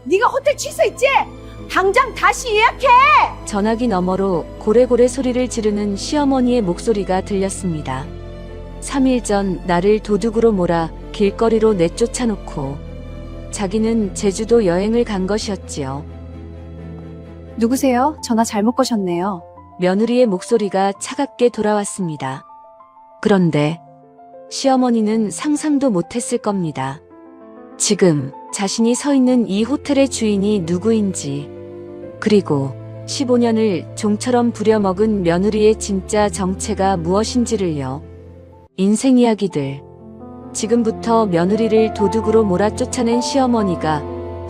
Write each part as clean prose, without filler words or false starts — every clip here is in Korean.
네가 호텔 취소했지? 당장 다시 예약해! 전화기 너머로 고래고래 소리를 지르는 시어머니의 목소리가 들렸습니다. 3일 전 나를 도둑으로 몰아 길거리로 내쫓아놓고 자기는 제주도 여행을 간 것이었지요. 누구세요? 전화 잘못 거셨네요. 며느리의 목소리가 차갑게 돌아왔습니다. 그런데 시어머니는 상상도 못했을 겁니다. 지금 자신이 서 있는 이 호텔의 주인이 누구인지, 그리고 15년을 종처럼 부려먹은 며느리의 진짜 정체가 무엇인지를요. 인생 이야기들. 지금부터 며느리를 도둑으로 몰아쫓아낸 시어머니가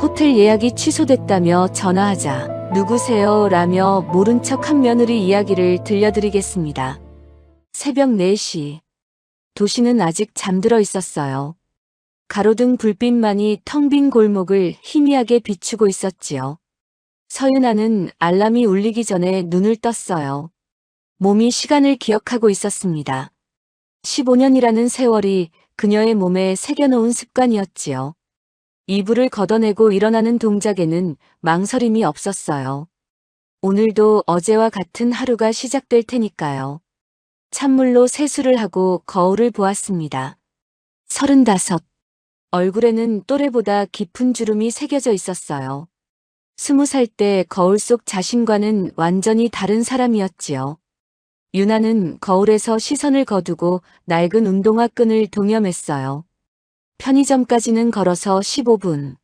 호텔 예약이 취소됐다며 전화하자 누구세요? 라며 모른 척 한 며느리 이야기를 들려드리겠습니다. 새벽 4시. 도시는 아직 잠들어 있었어요. 가로등 불빛만이 텅 빈 골목을 희미하게 비추고 있었지요. 서윤아는 알람이 울리기 전에 눈을 떴어요. 몸이 시간을 기억하고 있었습니다. 15년이라는 세월이 그녀의 몸에 새겨놓은 습관이었지요. 이불을 걷어내고 일어나는 동작에는 망설임이 없었어요. 오늘도 어제와 같은 하루가 시작될 테니까요. 찬물로 세수를 하고 거울을 보았습니다. 35. 얼굴에는 또래보다 깊은 주름이 새겨져 있었어요. 20살 때 거울 속 자신과는 완전히 다른 사람이었지요. 유나는 거울에서 시선을 거두고 낡은 운동화 끈을 동여맸어요. 편의점까지는 걸어서 15분.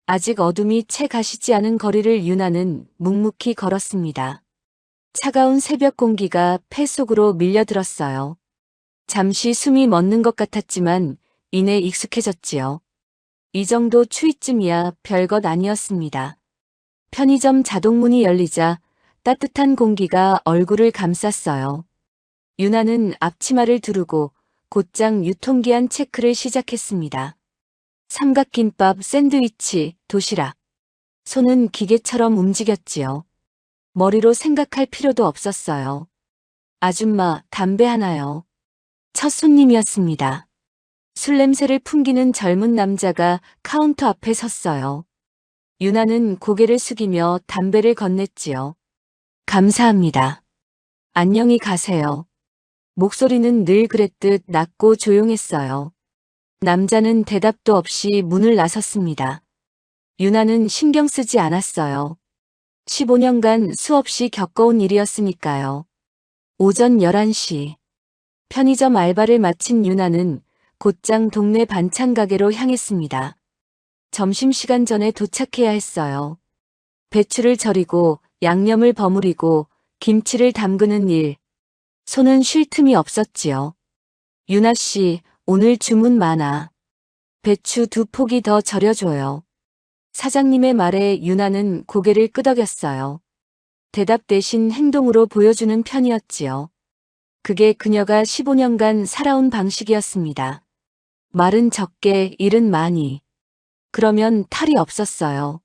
아직 어둠이 채 가시지 않은 거리를 유나는 묵묵히 걸었습니다. 차가운 새벽 공기가 폐 속으로 밀려들었어요. 잠시 숨이 멎는 것 같았지만 이내 익숙해졌지요. 이 정도 추위쯤이야 별것 아니었습니다. 편의점 자동문이 열리자 따뜻한 공기가 얼굴을 감쌌어요. 유나는 앞치마를 두르고 곧장 유통기한 체크를 시작했습니다. 삼각김밥, 샌드위치, 도시락. 손은 기계처럼 움직였지요. 머리로 생각할 필요도 없었어요. 아줌마, 담배 하나요. 첫 손님이었습니다. 술 냄새를 풍기는 젊은 남자가 카운터 앞에 섰어요. 유나는 고개를 숙이며 담배를 건넸지요. 감사합니다. 안녕히 가세요. 목소리는 늘 그랬듯 낮고 조용했어요. 남자는 대답도 없이 문을 나섰습니다. 유나는 신경 쓰지 않았어요. 15년간 수없이 겪어온 일이었으니까요. 오전 11시. 편의점 알바를 마친 유나는 곧장 동네 반찬 가게로 향했습니다. 점심시간 전에 도착해야 했어요. 배추를 절이고 양념을 버무리고 김치를 담그는 일. 손은 쉴 틈이 없었지요. 유나 씨, 오늘 주문 많아. 배추 2포기 더 절여줘요. 사장님의 말에 유나는 고개를 끄덕였어요. 대답 대신 행동으로 보여주는 편이었지요. 그게 그녀가 15년간 살아온 방식이었습니다. 말은 적게, 일은 많이. 그러면 탈이 없었어요.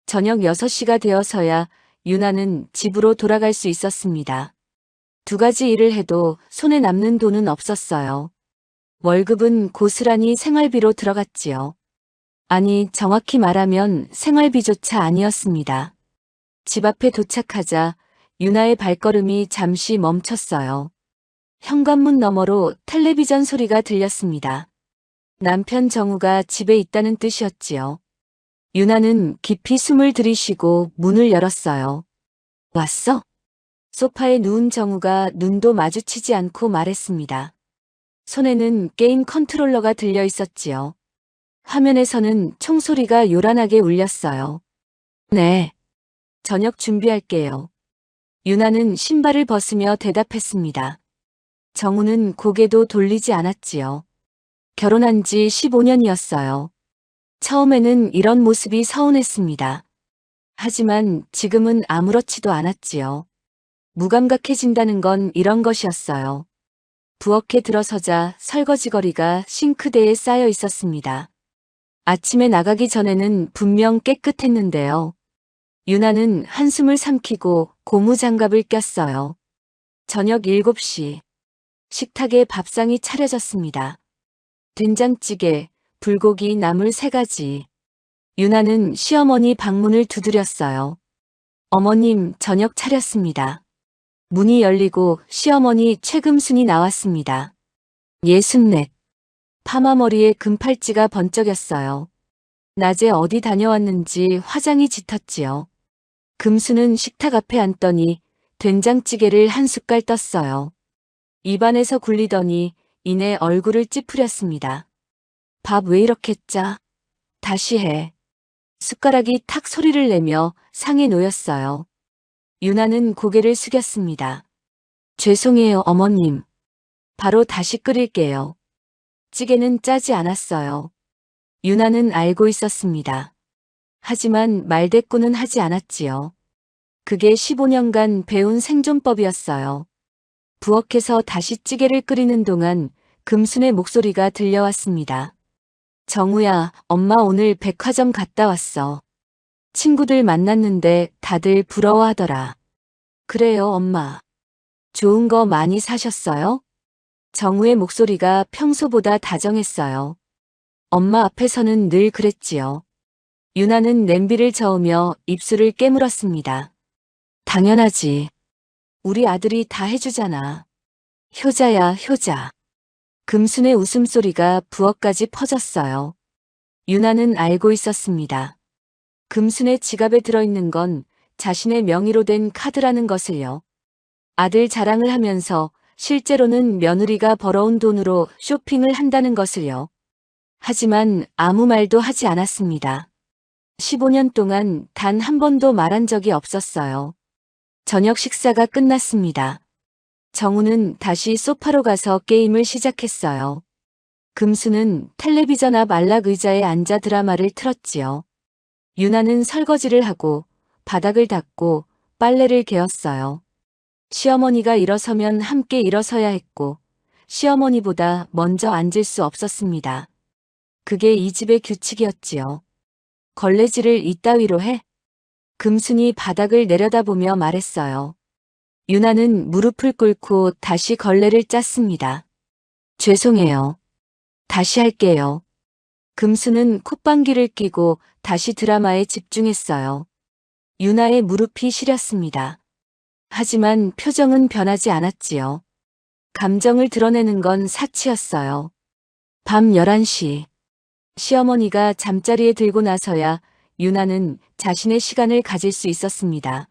저녁 6시가 되어서야 유나는 집으로 돌아갈 수 있었습니다. 2가지 일을 해도 손에 남는 돈은 없었어요. 월급은 고스란히 생활비로 들어갔지요. 아니, 정확히 말하면 생활비조차 아니었습니다. 집 앞에 도착하자 유나의 발걸음이 잠시 멈췄어요. 현관문 너머로 텔레비전 소리가 들렸습니다. 남편 정우가 집에 있다는 뜻이었지요. 유나는 깊이 숨을 들이쉬고 문을 열었어요. 왔어? 소파에 누운 정우가 눈도 마주치지 않고 말했습니다. 손에는 게임 컨트롤러가 들려 있었지요. 화면에서는 총소리가 요란하게 울렸어요. 네. 저녁 준비할게요. 유나는 신발을 벗으며 대답했습니다. 정우는 고개도 돌리지 않았지요. 결혼한 지 15년이었어요. 처음에는 이런 모습이 서운했습니다. 하지만 지금은 아무렇지도 않았지요. 무감각해진다는 건 이런 것이었어요. 부엌에 들어서자 설거지거리가 싱크대에 쌓여 있었습니다. 아침에 나가기 전에는 분명 깨끗했는데요. 유나는 한숨을 삼키고 고무장갑을 꼈어요. 저녁 7시. 식탁에 밥상이 차려졌습니다. 된장찌개, 불고기, 나물 3가지. 유나는 시어머니 방문을 두드렸어요. 어머님, 저녁 차렸습니다. 문이 열리고 시어머니 최금순이 나왔습니다. 64. 파마머리에 금팔찌가 번쩍였어요. 낮에 어디 다녀왔는지 화장이 짙었지요. 금수는 식탁 앞에 앉더니 된장찌개를 한 숟갈 떴어요. 입안에서 굴리더니 이내 얼굴을 찌푸렸습니다. 밥 왜 이렇게 짜? 다시 해. 숟가락이 탁 소리를 내며 상에 놓였어요. 유나는 고개를 숙였습니다. 죄송해요, 어머님. 바로 다시 끓일게요. 찌개는 짜지 않았어요. 유나는 알고 있었습니다. 하지만 말대꾸는 하지 않았지요. 그게 15년간 배운 생존법이었어요. 부엌에서 다시 찌개를 끓이는 동안 금순의 목소리가 들려왔습니다. 정우야, 엄마 오늘 백화점 갔다 왔어. 친구들 만났는데 다들 부러워하더라. 그래요, 엄마. 좋은 거 많이 사셨어요? 정우의 목소리가 평소보다 다정했어요. 엄마 앞에서는 늘 그랬지요. 유나는 냄비를 저으며 입술을 깨물었습니다. 당연하지. 우리 아들이 다 해주잖아. 효자야, 효자. 금순의 웃음소리가 부엌까지 퍼졌어요. 유나는 알고 있었습니다. 금순의 지갑에 들어있는 건 자신의 명의로 된 카드라는 것을요. 아들 자랑을 하면서 실제로는 며느리가 벌어온 돈으로 쇼핑을 한다는 것을요. 하지만 아무 말도 하지 않았습니다. 15년 동안 단 한 번도 말한 적이 없었어요. 저녁 식사가 끝났습니다. 정우는 다시 소파로 가서 게임을 시작했어요. 금수는 텔레비전 앞 안락 의자에 앉아 드라마를 틀었지요. 유나는 설거지를 하고 바닥을 닦고 빨래를 개었어요. 시어머니가 일어서면 함께 일어서야 했고 시어머니보다 먼저 앉을 수 없었습니다. 그게 이 집의 규칙이었지요. 걸레질을 이따위로 해? 금순이 바닥을 내려다보며 말했어요. 유나는 무릎을 꿇고 다시 걸레를 짰습니다. 죄송해요. 다시 할게요. 금수는 콧방귀를 뀌고 다시 드라마에 집중했어요. 유나의 무릎이 시렸습니다. 하지만 표정은 변하지 않았지요. 감정을 드러내는 건 사치였어요. 밤 11시. 시어머니가 잠자리에 들고 나서야 유나는 자신의 시간을 가질 수 있었습니다.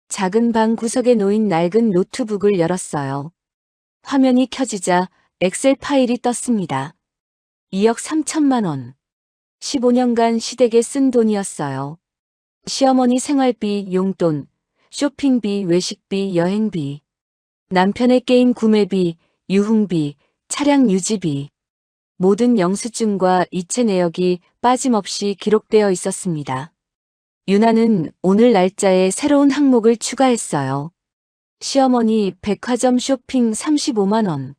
작은 방 구석에 놓인 낡은 노트북을 열었어요. 화면이 켜지자 엑셀 파일이 떴습니다. 2억 3천만 원. 15년간 시댁에 쓴 돈이었어요. 시어머니 생활비, 용돈, 쇼핑비, 외식비, 여행비, 남편의 게임 구매비, 유흥비, 차량 유지비, 모든 영수증과 이체 내역이 빠짐없이 기록되어 있었습니다. 유나는 오늘 날짜에 새로운 항목을 추가했어요. 시어머니 백화점 쇼핑 35만 원.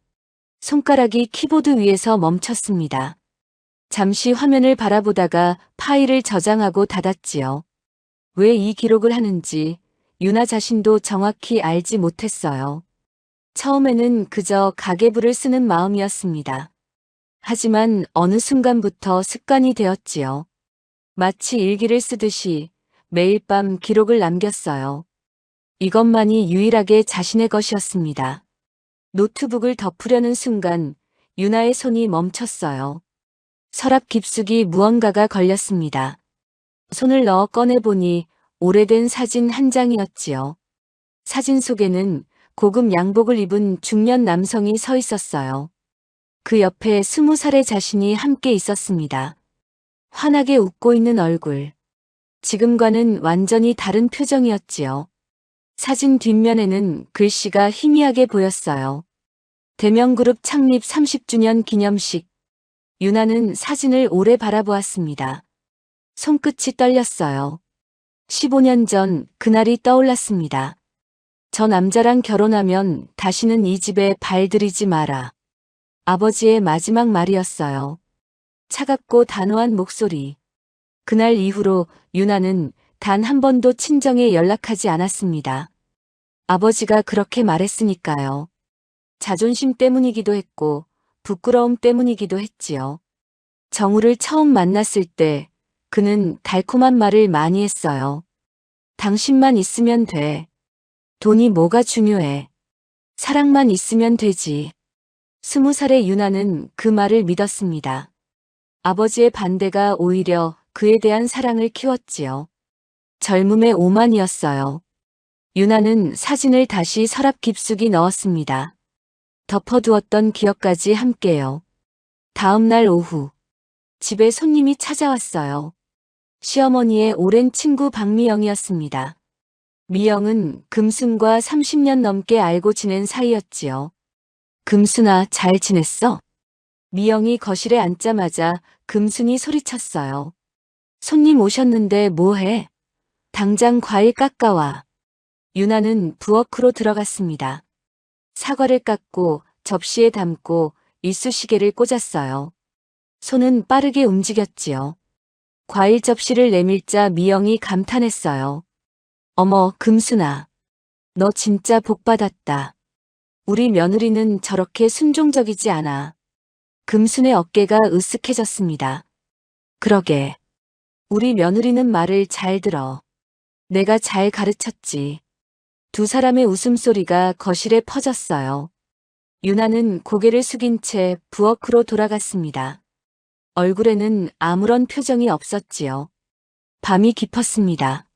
손가락이 키보드 위에서 멈췄습니다. 잠시 화면을 바라보다가 파일을 저장하고 닫았지요. 왜 이 기록을 하는지 유나 자신도 정확히 알지 못했어요. 처음에는 그저 가계부를 쓰는 마음이었습니다. 하지만 어느 순간부터 습관이 되었지요. 마치 일기를 쓰듯이 매일 밤 기록을 남겼어요. 이것만이 유일하게 자신의 것이었습니다. 노트북을 덮으려는 순간 유나의 손이 멈췄어요. 서랍 깊숙이 무언가가 걸렸습니다. 손을 넣어 꺼내보니 오래된 사진 한 장이었지요. 사진 속에는 고급 양복을 입은 중년 남성이 서 있었어요. 그 옆에 20살의 자신이 함께 있었습니다. 환하게 웃고 있는 얼굴. 지금과는 완전히 다른 표정이었지요. 사진 뒷면에는 글씨가 희미하게 보였어요. 대명그룹 창립 30주년 기념식. 유나는 사진을 오래 바라보았습니다. 손끝이 떨렸어요. 15년 전 그날이 떠올랐습니다. 저 남자랑 결혼하면 다시는 이 집에 발 들이지 마라. 아버지의 마지막 말이었어요. 차갑고 단호한 목소리. 그날 이후로 유나는 단 한 번도 친정에 연락하지 않았습니다. 아버지가 그렇게 말했으니까요. 자존심 때문이기도 했고 부끄러움 때문이기도 했지요. 정우를 처음 만났을 때 그는 달콤한 말을 많이 했어요. 당신만 있으면 돼. 돈이 뭐가 중요해. 사랑만 있으면 되지. 20살의 유나는 그 말을 믿었습니다. 아버지의 반대가 오히려 그에 대한 사랑을 키웠지요. 젊음의 오만이었어요. 유나는 사진을 다시 서랍 깊숙이 넣었습니다. 덮어두었던 기억까지 함께요. 다음 날 오후, 집에 손님이 찾아왔어요. 시어머니의 오랜 친구 박미영이었습니다. 미영은 금순과 30년 넘게 알고 지낸 사이였지요. 금순아, 잘 지냈어? 미영이 거실에 앉자마자 금순이 소리쳤어요. 손님 오셨는데 뭐해? 당장 과일 깎아와. 유나는 부엌으로 들어갔습니다. 사과를 깎고 접시에 담고 이쑤시개를 꽂았어요. 손은 빠르게 움직였지요. 과일 접시를 내밀자 미영이 감탄했어요. 어머, 금순아. 너 진짜 복받았다. 우리 며느리는 저렇게 순종적이지 않아. 금순의 어깨가 으쓱해졌습니다. 그러게. 우리 며느리는 말을 잘 들어. 내가 잘 가르쳤지. 두 사람의 웃음소리가 거실에 퍼졌어요. 유나는 고개를 숙인 채 부엌으로 돌아갔습니다. 얼굴에는 아무런 표정이 없었지요. 밤이 깊었습니다.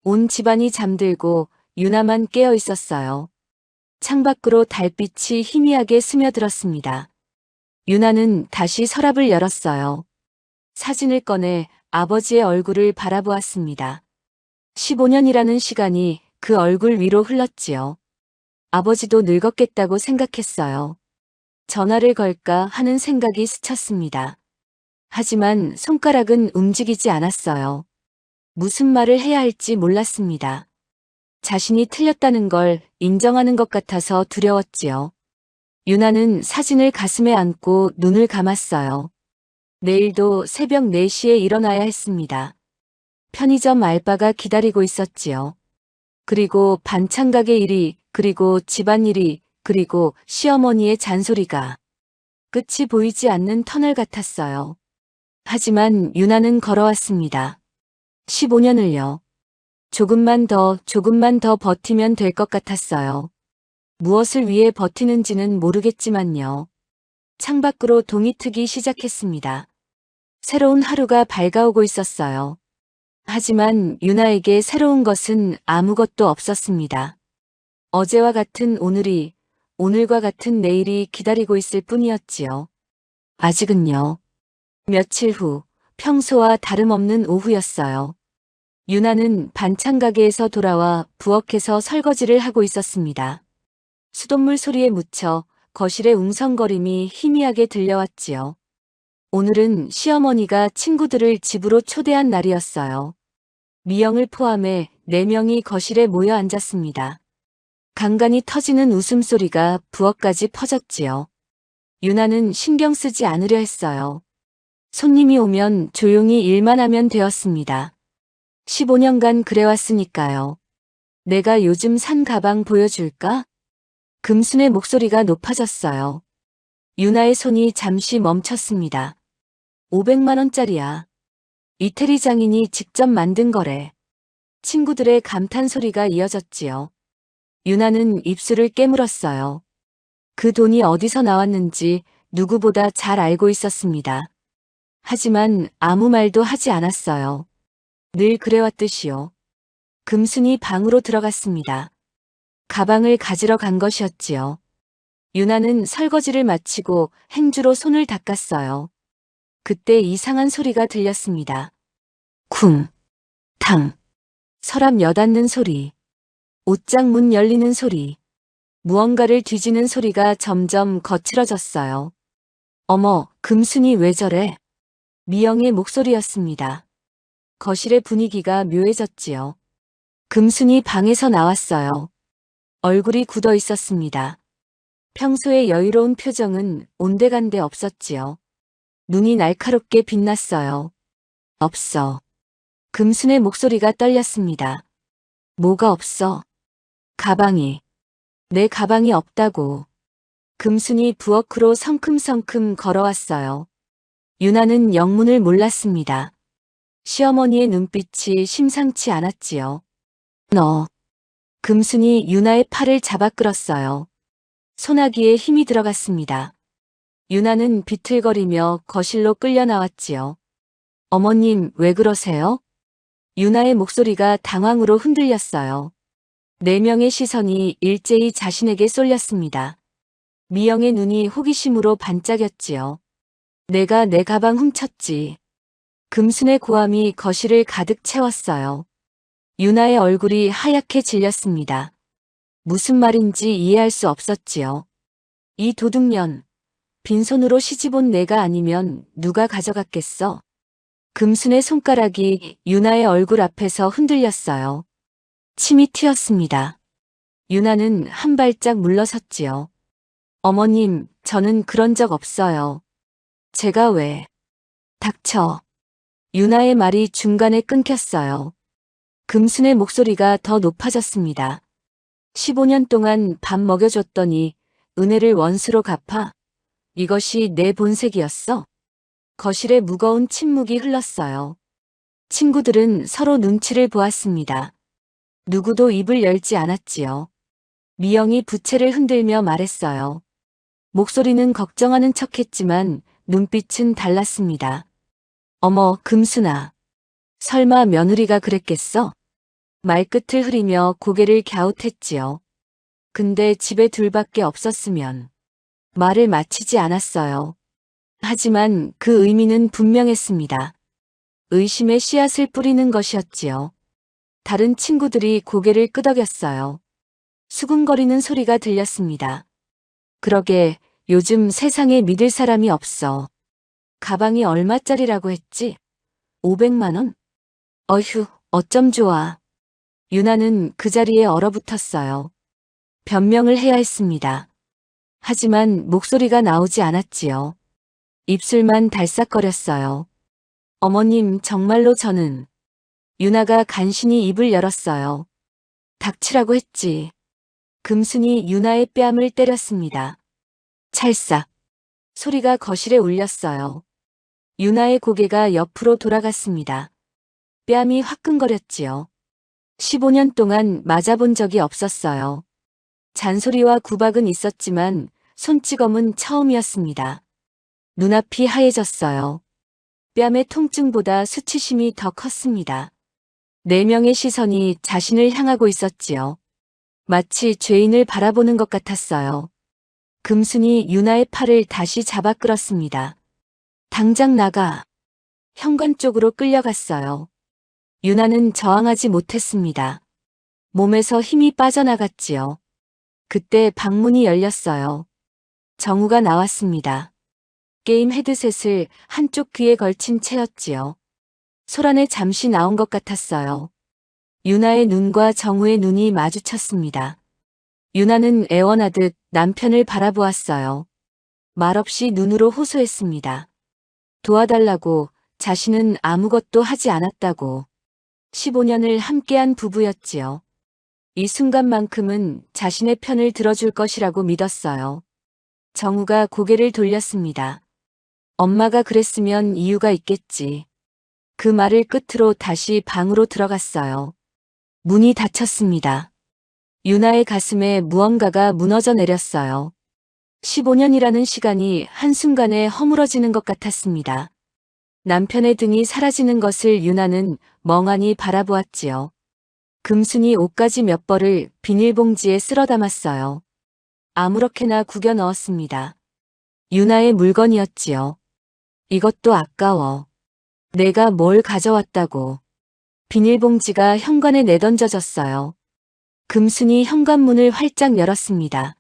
온 집안이 잠들고 유나만 깨어 있었어요. 창밖으로 달빛이 희미하게 스며들었습니다. 유나는 다시 서랍을 열었어요. 사진을 꺼내 아버지의 얼굴을 바라보았습니다. 15년이라는 시간이 그 얼굴 위로 흘렀지요. 아버지도 늙었겠다고 생각했어요. 전화를 걸까 하는 생각이 스쳤습니다. 하지만 손가락은 움직이지 않았어요. 무슨 말을 해야 할지 몰랐습니다. 자신이 틀렸다는 걸 인정하는 것 같아서 두려웠지요. 유나는 사진을 가슴에 안고 눈을 감았어요. 내일도 새벽 4시에 일어나야 했습니다. 편의점 알바가 기다리고 있었지요. 그리고 반찬 가게 일이, 그리고 집안일이, 그리고 시어머니의 잔소리가. 끝이 보이지 않는 터널 같았어요. 하지만 유나는 걸어왔습니다. 15년을요. 조금만 더 버티면 될 것 같았어요. 무엇을 위해 버티는지는 모르겠지만요. 창밖으로 동이 트기 시작했습니다. 새로운 하루가 밝아오고 있었어요. 하지만 유나에게 새로운 것은 아무것도 없었습니다. 어제와 같은 오늘이, 오늘과 같은 내일이 기다리고 있을 뿐이었지요. 아직은요. 며칠 후, 평소와 다름없는 오후였어요. 유나는 반찬 가게에서 돌아와 부엌에서 설거지를 하고 있었습니다. 수돗물 소리에 묻혀 거실의 웅성거림이 희미하게 들려왔지요. 오늘은 시어머니가 친구들을 집으로 초대한 날이었어요. 미영을 포함해 4명이 거실에 모여 앉았습니다. 간간히 터지는 웃음소리가 부엌까지 퍼졌지요. 유나는 신경 쓰지 않으려 했어요. 손님이 오면 조용히 일만 하면 되었습니다. 15년간 그래왔으니까요. 내가 요즘 산 가방 보여줄까? 금순의 목소리가 높아졌어요. 유나의 손이 잠시 멈췄습니다. 500만 원짜리야. 이태리 장인이 직접 만든 거래. 친구들의 감탄 소리가 이어졌지요. 유나는 입술을 깨물었어요. 그 돈이 어디서 나왔는지 누구보다 잘 알고 있었습니다. 하지만 아무 말도 하지 않았어요. 늘 그래왔듯이요. 금순이 방으로 들어갔습니다. 가방을 가지러 간 것이었지요. 유나는 설거지를 마치고 행주로 손을 닦았어요. 그때 이상한 소리가 들렸습니다. 쿵, 탕, 서랍 여닫는 소리, 옷장 문 열리는 소리, 무언가를 뒤지는 소리가 점점 거칠어졌어요. 어머, 금순이 왜 저래? 미영의 목소리였습니다. 거실의 분위기가 묘해졌지요. 금순이 방에서 나왔어요. 얼굴이 굳어 있었습니다. 평소의 여유로운 표정은 온데간데 없었지요. 눈이 날카롭게 빛났어요. 없어. 금순의 목소리가 떨렸습니다. 뭐가 없어? 가방이. 내 가방이 없다고. 금순이 부엌으로 성큼성큼 걸어왔어요. 유나는 영문을 몰랐습니다. 시어머니의 눈빛이 심상치 않았지요. 너. 금순이 유나의 팔을 잡아 끌었어요. 소나기에 힘이 들어갔습니다. 유나는 비틀거리며 거실로 끌려 나왔지요. 어머님, 왜 그러세요? 유나의 목소리가 당황으로 흔들렸어요. 4명의 시선이 일제히 자신에게 쏠렸습니다. 미영의 눈이 호기심으로 반짝였지요. 내가 내 가방 훔쳤지. 금순의 고함이 거실을 가득 채웠어요. 유나의 얼굴이 하얗게 질렸습니다. 무슨 말인지 이해할 수 없었지요. 이 도둑년, 빈손으로 시집온 내가 아니면 누가 가져갔겠어? 금순의 손가락이 유나의 얼굴 앞에서 흔들렸어요. 침이 튀었습니다. 유나는 한 발짝 물러섰지요. 어머님, 저는 그런 적 없어요. 제가 왜? 닥쳐. 유나의 말이 중간에 끊겼어요. 금순의 목소리가 더 높아졌습니다. 15년 동안 밥 먹여줬더니 은혜를 원수로 갚아? 이것이 내 본색이었어? 거실에 무거운 침묵이 흘렀어요. 친구들은 서로 눈치를 보았습니다. 누구도 입을 열지 않았지요. 미영이 부채를 흔들며 말했어요. 목소리는 걱정하는 척했지만 눈빛은 달랐습니다. 어머, 금순아. 설마 며느리가 그랬겠어? 말끝을 흐리며 고개를 갸웃했지요. 근데 집에 둘밖에 없었으면. 말을 마치지 않았어요. 하지만 그 의미는 분명했습니다. 의심의 씨앗을 뿌리는 것이었지요. 다른 친구들이 고개를 끄덕였어요. 수근거리는 소리가 들렸습니다. 그러게 요즘 세상에 믿을 사람이 없어. 가방이 얼마짜리라고 했지? 500만 원? 어휴, 어쩜 좋아. 유나는 그 자리에 얼어붙었어요. 변명을 해야 했습니다. 하지만 목소리가 나오지 않았지요. 입술만 달싹거렸어요. 어머님, 정말로 저는. 유나가 간신히 입을 열었어요. 닥치라고 했지. 금순이 유나의 뺨을 때렸습니다. 찰싹. 소리가 거실에 울렸어요. 유나의 고개가 옆으로 돌아갔습니다. 뺨이 화끈거렸지요. 15년 동안 맞아본 적이 없었어요. 잔소리와 구박은 있었지만 손찌검은 처음이었습니다. 눈앞이 하얘졌어요. 뺨의 통증보다 수치심이 더 컸습니다. 4명의 시선이 자신을 향하고 있었지요. 마치 죄인을 바라보는 것 같았어요. 금순이 유나의 팔을 다시 잡아 끌었습니다. 당장 나가. 현관 쪽으로 끌려갔어요. 유나는 저항하지 못했습니다. 몸에서 힘이 빠져나갔지요. 그때 방문이 열렸어요. 정우가 나왔습니다. 게임 헤드셋을 한쪽 귀에 걸친 채였지요. 소란에 잠시 나온 것 같았어요. 유나의 눈과 정우의 눈이 마주쳤습니다. 유나는 애원하듯 남편을 바라보았어요. 말없이 눈으로 호소했습니다. 도와달라고, 자신은 아무것도 하지 않았다고. 15년을 함께한 부부였지요. 이 순간만큼은 자신의 편을 들어줄 것이라고 믿었어요. 정우가 고개를 돌렸습니다. 엄마가 그랬으면 이유가 있겠지. 그 말을 끝으로 다시 방으로 들어갔어요. 문이 닫혔습니다. 유나의 가슴에 무언가가 무너져 내렸어요. 15년이라는 시간이 한순간에 허물어지는 것 같았습니다. 남편의 등이 사라지는 것을 유나는 멍하니 바라보았지요. 금순이 옷가지 몇 벌을 비닐봉지에 쓸어 담았어요. 아무렇게나 구겨 넣었습니다. 유나의 물건이었지요. 이것도 아까워. 내가 뭘 가져왔다고. 비닐봉지가 현관에 내던져졌어요. 금순이 현관문을 활짝 열었습니다.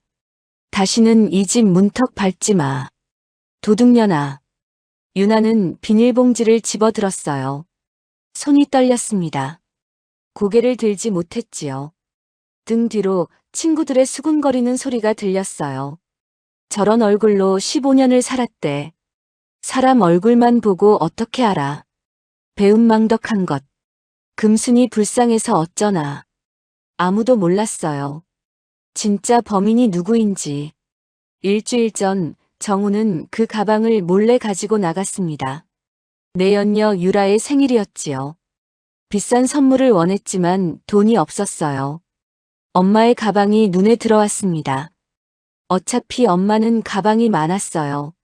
다시는 이 집 문턱 밟지 마. 도둑년아. 유나는 비닐봉지를 집어들었어요. 손이 떨렸습니다. 고개를 들지 못했지요. 등 뒤로 친구들의 수군거리는 소리가 들렸어요. 저런 얼굴로 15년을 살았대. 사람 얼굴만 보고 어떻게 알아. 배은망덕한 것. 금순이 불쌍해서 어쩌나. 아무도 몰랐어요. 진짜 범인이 누구인지. 일주일 전 정우는 그 가방을 몰래 가지고 나갔습니다. 내연녀 유라의 생일이었지요. 비싼 선물을 원했지만 돈이 없었어요. 엄마의 가방이 눈에 들어왔습니다. 어차피 엄마는 가방이 많았어요.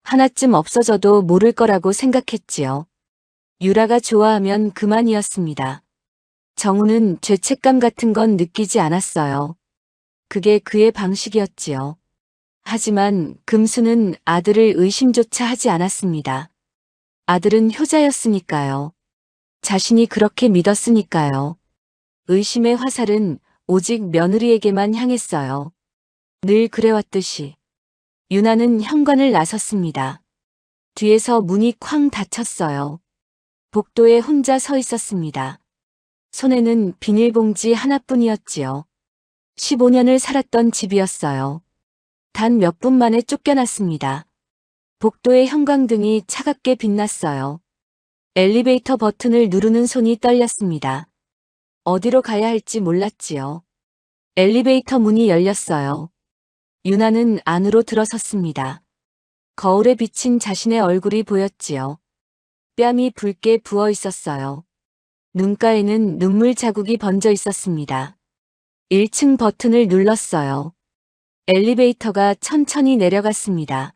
하나쯤 없어져도 모를 거라고 생각했지요. 유라가 좋아하면 그만이었습니다. 정우는 죄책감 같은 건 느끼지 않았어요. 그게 그의 방식이었지요. 하지만 금수는 아들을 의심조차 하지 않았습니다. 아들은 효자였으니까요. 자신이 그렇게 믿었으니까요. 의심의 화살은 오직 며느리에게만 향했어요. 늘 그래왔듯이. 유나는 현관을 나섰습니다. 뒤에서 문이 쾅 닫혔어요. 복도에 혼자 서 있었습니다. 손에는 비닐봉지 하나뿐이었지요. 15년을 살았던 집이었어요. 단 몇 분 만에 쫓겨났습니다. 복도의 형광등이 차갑게 빛났어요. 엘리베이터 버튼을 누르는 손이 떨렸습니다. 어디로 가야 할지 몰랐지요. 엘리베이터 문이 열렸어요. 유나는 안으로 들어섰습니다. 거울에 비친 자신의 얼굴이 보였지요. 뺨이 붉게 부어 있었어요. 눈가에는 눈물 자국이 번져 있었습니다. 1층 버튼을 눌렀어요. 엘리베이터가 천천히 내려갔습니다.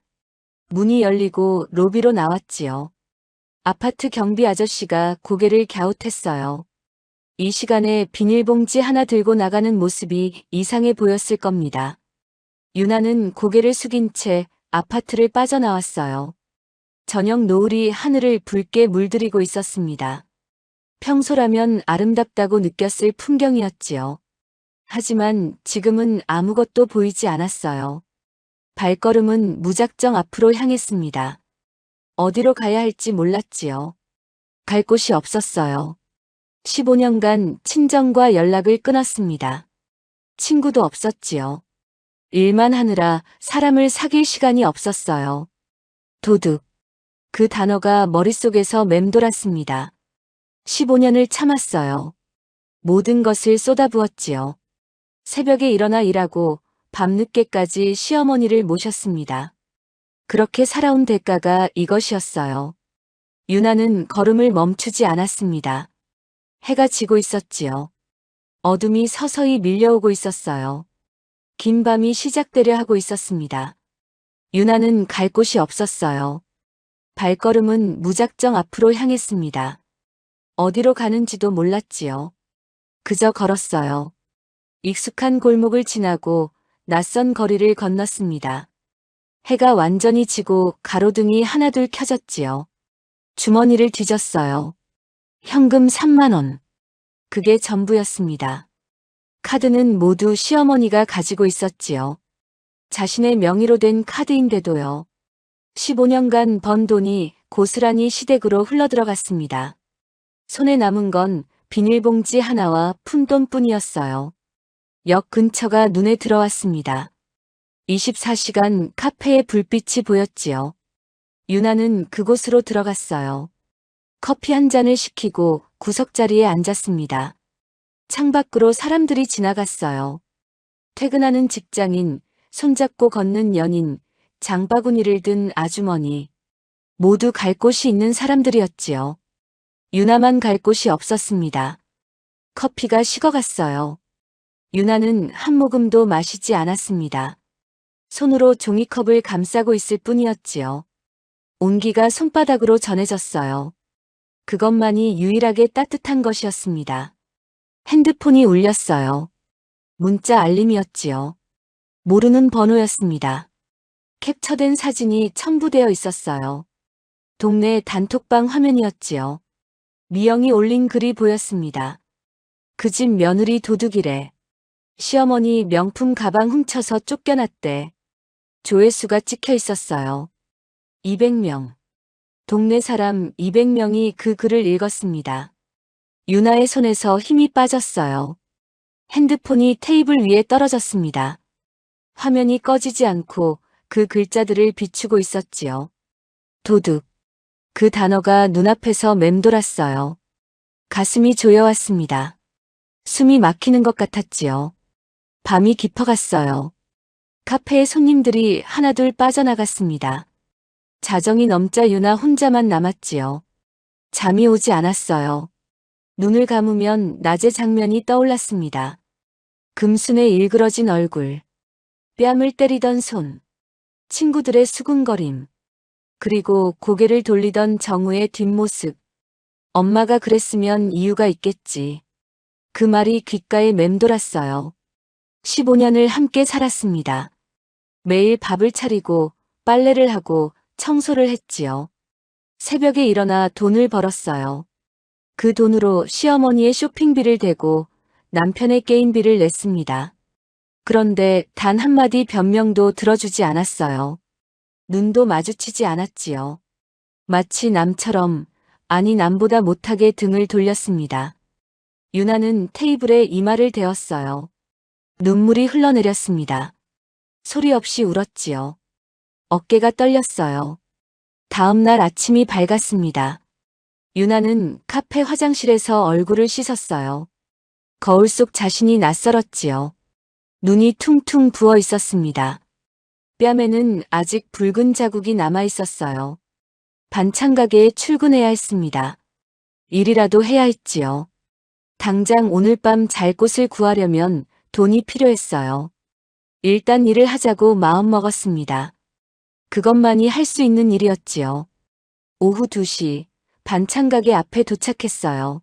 문이 열리고 로비로 나왔지요. 아파트 경비 아저씨가 고개를 갸웃했어요. 이 시간에 비닐봉지 하나 들고 나가는 모습이 이상해 보였을 겁니다. 유나는 고개를 숙인 채 아파트를 빠져나왔어요. 저녁 노을이 하늘을 붉게 물들이고 있었습니다. 평소라면 아름답다고 느꼈을 풍경이었지요. 하지만 지금은 아무것도 보이지 않았어요. 발걸음은 무작정 앞으로 향했습니다. 어디로 가야 할지 몰랐지요. 갈 곳이 없었어요. 15년간 친정과 연락을 끊었습니다. 친구도 없었지요. 일만 하느라 사람을 사귈 시간이 없었어요. 도둑. 그 단어가 머릿속에서 맴돌았습니다. 15년을 참았어요. 모든 것을 쏟아부었지요. 새벽에 일어나 일하고 밤늦게까지 시어머니를 모셨습니다. 그렇게 살아온 대가가 이것이었어요. 유나는 걸음을 멈추지 않았습니다. 해가 지고 있었지요. 어둠이 서서히 밀려오고 있었어요. 긴 밤이 시작되려 하고 있었습니다. 유나는 갈 곳이 없었어요. 발걸음은 무작정 앞으로 향했습니다. 어디로 가는지도 몰랐지요. 그저 걸었어요. 익숙한 골목을 지나고 낯선 거리를 건넜습니다. 해가 완전히 지고 가로등이 하나둘 켜졌지요. 주머니를 뒤졌어요. 현금 3만 원. 그게 전부였습니다. 카드는 모두 시어머니가 가지고 있었지요. 자신의 명의로 된 카드인데도요. 15년간 번 돈이 고스란히 시댁으로 흘러들어갔습니다. 손에 남은 건 비닐봉지 하나와 푼돈뿐이었어요. 역 근처가 눈에 들어왔습니다. 24시간 카페의 불빛이 보였지요. 유나는 그곳으로 들어갔어요. 커피 한 잔을 시키고 구석자리에 앉았습니다. 창밖으로 사람들이 지나갔어요. 퇴근하는 직장인, 손잡고 걷는 연인, 장바구니를 든 아주머니. 모두 갈 곳이 있는 사람들이었지요. 유나만 갈 곳이 없었습니다. 커피가 식어갔어요. 유나는 한 모금도 마시지 않았습니다. 손으로 종이컵을 감싸고 있을 뿐이었지요. 온기가 손바닥으로 전해졌어요. 그것만이 유일하게 따뜻한 것이었습니다. 핸드폰이 울렸어요. 문자 알림이었지요. 모르는 번호였습니다. 캡처된 사진이 첨부되어 있었어요. 동네 단톡방 화면이었지요. 미영이 올린 글이 보였습니다. 그 집 며느리 도둑이래. 시어머니 명품 가방 훔쳐서 쫓겨났대. 조회수가 찍혀 있었어요. 200명. 동네 사람 200명이 그 글을 읽었습니다. 유나의 손에서 힘이 빠졌어요. 핸드폰이 테이블 위에 떨어졌습니다. 화면이 꺼지지 않고 그 글자들을 비추고 있었지요. 도둑. 그 단어가 눈앞에서 맴돌았어요. 가슴이 조여왔습니다. 숨이 막히는 것 같았지요. 밤이 깊어갔어요. 카페에 손님들이 하나둘 빠져나갔습니다. 자정이 넘자 유나 혼자만 남았지요. 잠이 오지 않았어요. 눈을 감으면 낮의 장면이 떠올랐습니다. 금순의 일그러진 얼굴, 뺨을 때리던 손, 친구들의 수군거림, 그리고 고개를 돌리던 정우의 뒷모습. 엄마가 그랬으면 이유가 있겠지. 그 말이 귓가에 맴돌았어요. 15년을 함께 살았습니다. 매일 밥을 차리고 빨래를 하고 청소를 했지요. 새벽에 일어나 돈을 벌었어요. 그 돈으로 시어머니의 쇼핑비를 대고 남편의 게임비를 냈습니다. 그런데 단 한마디 변명도 들어주지 않았어요. 눈도 마주치지 않았지요. 마치 남처럼, 아니 남보다 못하게 등을 돌렸습니다. 유나는 테이블에 이마를 대었어요. 눈물이 흘러내렸습니다. 소리 없이 울었지요. 어깨가 떨렸어요. 다음 날 아침이 밝았습니다. 유나는 카페 화장실에서 얼굴을 씻었어요. 거울 속 자신이 낯설었지요. 눈이 퉁퉁 부어 있었습니다. 뺨에는 아직 붉은 자국이 남아 있었어요. 반찬 가게에 출근해야 했습니다. 일이라도 해야 했지요. 당장 오늘 밤 잘 곳을 구하려면 돈이 필요했어요. 일단 일을 하자고 마음먹었습니다. 그것만이 할 수 있는 일이었지요. 오후 2시 반찬 가게 앞에 도착했어요.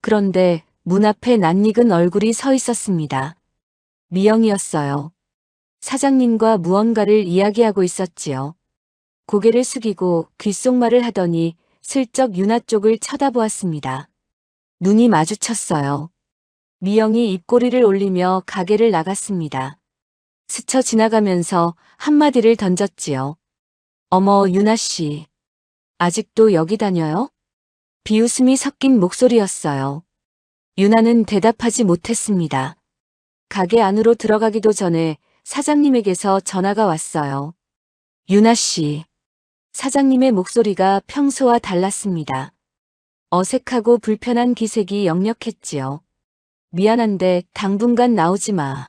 그런데 문 앞에 낯익은 얼굴이 서 있었습니다. 미영이었어요. 사장님과 무언가를 이야기하고 있었지요. 고개를 숙이고 귓속말을 하더니 슬쩍 유나 쪽을 쳐다보았습니다. 눈이 마주쳤어요. 미영이 입꼬리를 올리며 가게를 나갔습니다. 스쳐 지나가면서 한마디를 던졌지요. 어머, 유나 씨. 아직도 여기 다녀요? 비웃음이 섞인 목소리였어요. 유나는 대답하지 못했습니다. 가게 안으로 들어가기도 전에 사장님에게서 전화가 왔어요. 유나 씨. 사장님의 목소리가 평소와 달랐습니다. 어색하고 불편한 기색이 역력했지요. 미안한데 당분간 나오지 마.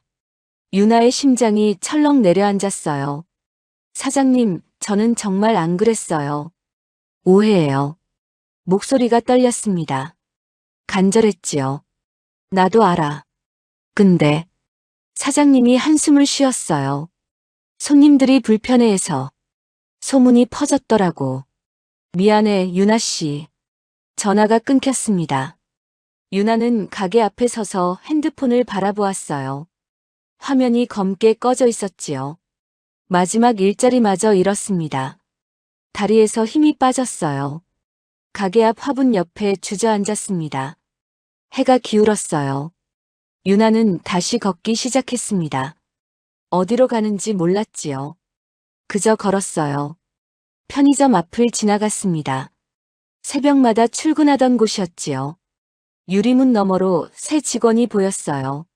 유나의 심장이 철렁 내려앉았어요. 사장님, 저는 정말 안 그랬어요. 오해예요. 목소리가 떨렸습니다. 간절했지요. 나도 알아. 근데 사장님이 한숨을 쉬었어요. 손님들이 불편해해서 소문이 퍼졌더라고. 미안해, 유나 씨. 전화가 끊겼습니다. 유나는 가게 앞에 서서 핸드폰을 바라보았어요. 화면이 검게 꺼져 있었지요. 마지막 일자리마저 잃었습니다. 다리에서 힘이 빠졌어요. 가게 앞 화분 옆에 주저앉았습니다. 해가 기울었어요. 유나는 다시 걷기 시작했습니다. 어디로 가는지 몰랐지요. 그저 걸었어요. 편의점 앞을 지나갔습니다. 새벽마다 출근하던 곳이었지요. 유리문 너머로 새 직원이 보였어요.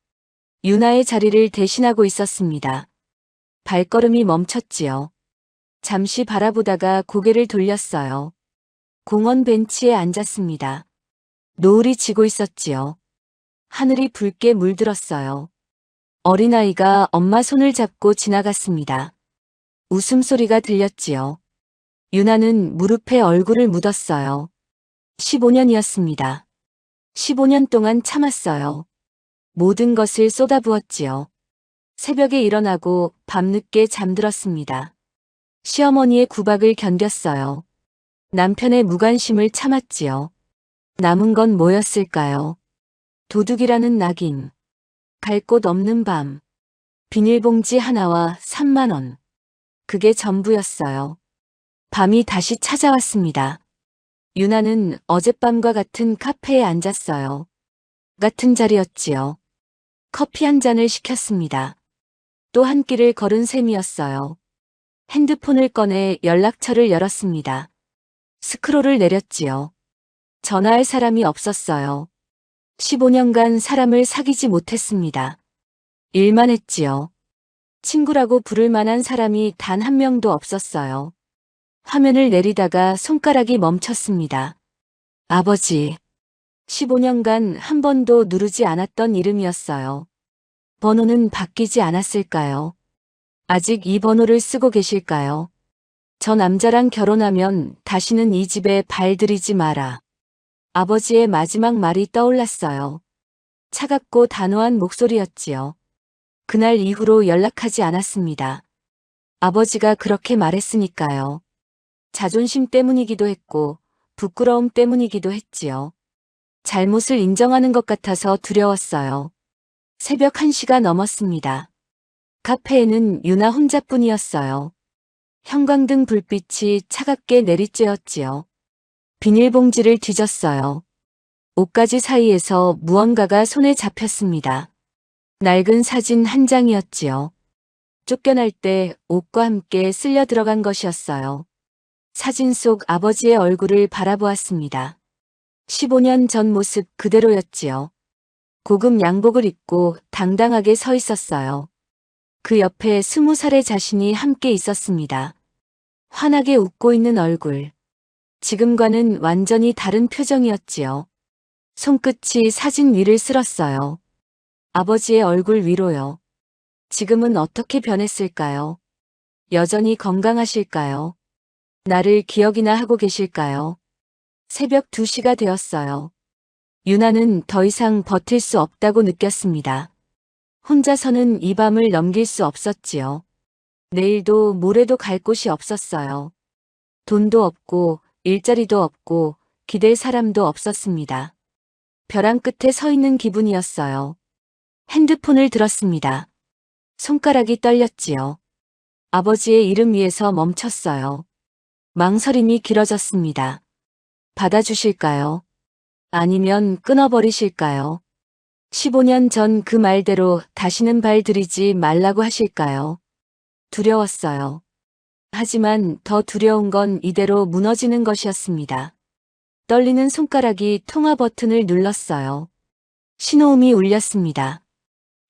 유나의 자리를 대신하고 있었습니다. 발걸음이 멈췄지요. 잠시 바라보다가 고개를 돌렸어요. 공원 벤치에 앉았습니다. 노을이 지고 있었지요. 하늘이 붉게 물들었어요. 어린아이가 엄마 손을 잡고 지나갔습니다. 웃음소리가 들렸지요. 유나는 무릎에 얼굴을 묻었어요. 15년이었습니다. 15년 동안 참았어요. 모든 것을 쏟아부었지요. 새벽에 일어나고 밤늦게 잠들었습니다. 시어머니의 구박을 견뎠어요. 남편의 무관심을 참았지요. 남은 건 뭐였을까요? 도둑이라는 낙인, 갈 곳 없는 밤, 비닐봉지 하나와 3만 원. 그게 전부였어요. 밤이 다시 찾아왔습니다. 유나는 어젯밤과 같은 카페에 앉았어요. 같은 자리였지요. 커피 한 잔을 시켰습니다. 또 한 끼를 걸은 셈이었어요. 핸드폰을 꺼내 연락처를 열었습니다. 스크롤을 내렸지요. 전화할 사람이 없었어요. 15년간 사람을 사귀지 못했습니다. 일만 했지요. 친구라고 부를 만한 사람이 단 한 명도 없었어요. 화면을 내리다가 손가락이 멈췄습니다. 아버지. 15년간 한 번도 누르지 않았던 이름이었어요. 번호는 바뀌지 않았을까요? 아직 이 번호를 쓰고 계실까요? 저 남자랑 결혼하면 다시는 이 집에 발 들이지 마라. 아버지의 마지막 말이 떠올랐어요. 차갑고 단호한 목소리였지요. 그날 이후로 연락하지 않았습니다. 아버지가 그렇게 말했으니까요. 자존심 때문이기도 했고 부끄러움 때문이기도 했지요. 잘못을 인정하는 것 같아서 두려웠어요. 새벽 1시가 넘었습니다. 카페에는 유나 혼자뿐이었어요. 형광등 불빛이 차갑게 내리쬐었지요. 비닐봉지를 뒤졌어요. 옷가지 사이에서 무언가가 손에 잡혔습니다. 낡은 사진 한 장이었지요. 쫓겨날 때 옷과 함께 쓸려 들어간 것이었어요. 사진 속 아버지의 얼굴을 바라보았습니다. 15년 전 모습 그대로였지요. 고급 양복을 입고 당당하게 서 있었어요. 그 옆에 20살의 자신이 함께 있었습니다. 환하게 웃고 있는 얼굴. 지금과는 완전히 다른 표정이었지요. 손끝이 사진 위를 쓸었어요. 아버지의 얼굴 위로요. 지금은 어떻게 변했을까요? 여전히 건강하실까요? 나를 기억이나 하고 계실까요? 새벽 2시가 되었어요. 유나는 더 이상 버틸 수 없다고 느꼈습니다. 혼자서는 이 밤을 넘길 수 없었지요. 내일도 모레도 갈 곳이 없었어요. 돈도 없고 일자리도 없고 기댈 사람도 없었습니다. 벼랑 끝에 서 있는 기분이었어요. 핸드폰을 들었습니다. 손가락이 떨렸지요. 아버지의 이름 위에서 멈췄어요. 망설임이 길어졌습니다. 받아주실까요? 아니면 끊어버리실까요? 15년 전 그 말대로 다시는 발 들이지 말라고 하실까요? 두려웠어요. 하지만 더 두려운 건 이대로 무너지는 것이었습니다. 떨리는 손가락이 통화 버튼을 눌렀어요. 신호음이 울렸습니다.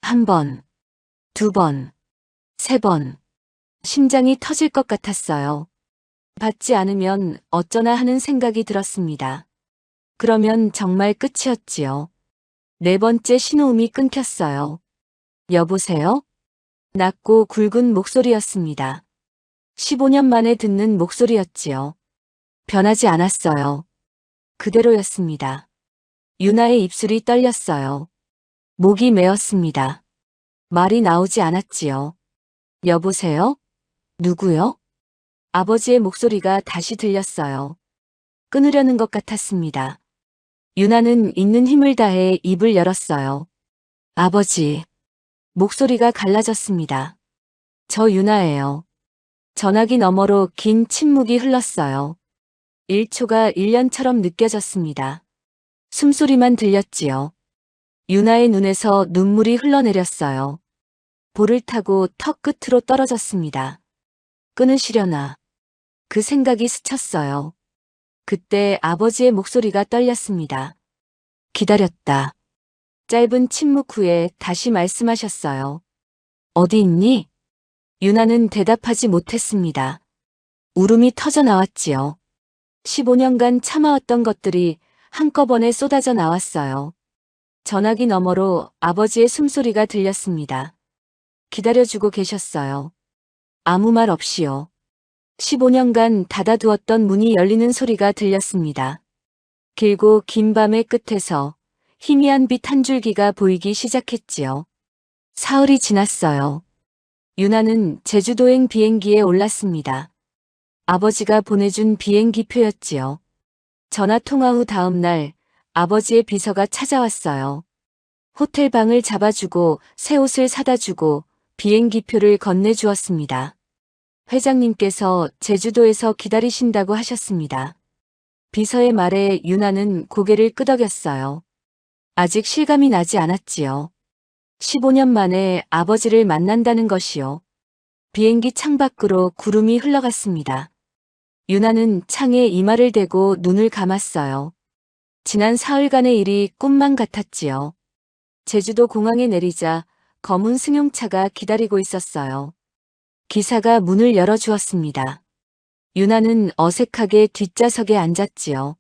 1번, 2번, 3번. 심장이 터질 것 같았어요. 받지 않으면 어쩌나 하는 생각이 들었습니다. 그러면 정말 끝이었지요. 4번째 신호음이 끊겼어요. 여보세요? 낮고 굵은 목소리였습니다. 15년 만에 듣는 목소리였지요. 변하지 않았어요. 그대로였습니다. 유나의 입술이 떨렸어요. 목이 메었습니다. 말이 나오지 않았지요. 여보세요? 누구요? 아버지의 목소리가 다시 들렸어요. 끊으려는 것 같았습니다. 유나는 있는 힘을 다해 입을 열었어요. 아버지. 목소리가 갈라졌습니다. 저 유나예요. 전화기 너머로 긴 침묵이 흘렀어요. 1초가 1년처럼 느껴졌습니다. 숨소리만 들렸지요. 유나의 눈에서 눈물이 흘러내렸어요. 볼을 타고 턱 끝으로 떨어졌습니다. 끊으시려나. 그 생각이 스쳤어요. 그때 아버지의 목소리가 떨렸습니다. 기다렸다. 짧은 침묵 후에 다시 말씀하셨어요. 어디 있니? 유나는 대답하지 못했습니다. 울음이 터져 나왔지요. 15년간 참아왔던 것들이 한꺼번에 쏟아져 나왔어요. 전화기 너머로 아버지의 숨소리가 들렸습니다. 기다려주고 계셨어요. 아무 말 없이요. 15년간 닫아두었던 문이 열리는 소리가 들렸습니다. 길고 긴 밤의 끝에서 희미한 빛 한 줄기가 보이기 시작했지요. 사흘이 지났어요. 유나는 제주도행 비행기에 올랐습니다. 아버지가 보내준 비행기표였지요. 전화 통화 후 다음 날 아버지의 비서가 찾아왔어요. 호텔 방을 잡아주고 새 옷을 사다 주고 비행기표를 건네주었습니다. 회장님께서 제주도에서 기다리신다고 하셨습니다. 비서의 말에 유나는 고개를 끄덕였어요. 아직 실감이 나지 않았지요. 15년 만에 아버지를 만난다는 것이요. 비행기 창밖으로 구름이 흘러갔습니다. 유나는 창에 이마를 대고 눈을 감았어요. 지난 사흘간의 일이 꿈만 같았지요. 제주도 공항에 내리자 검은 승용차가 기다리고 있었어요. 기사가 문을 열어주었습니다. 유나는 어색하게 뒷좌석에 앉았지요.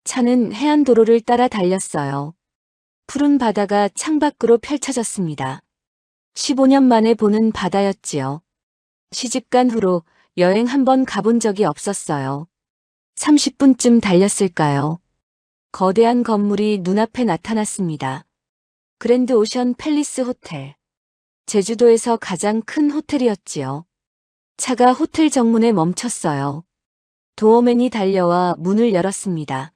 차는 해안도로를 따라 달렸어요. 푸른 바다가 창밖으로 펼쳐졌습니다. 15년 만에 보는 바다였지요. 시집간 후로 여행 한 번 가본 적이 없었어요. 30분쯤 달렸을까요? 거대한 건물이 눈앞에 나타났습니다. 그랜드 오션 팰리스 호텔. 제주도에서 가장 큰 호텔이었지요. 차가 호텔 정문에 멈췄어요. 도어맨이 달려와 문을 열었습니다.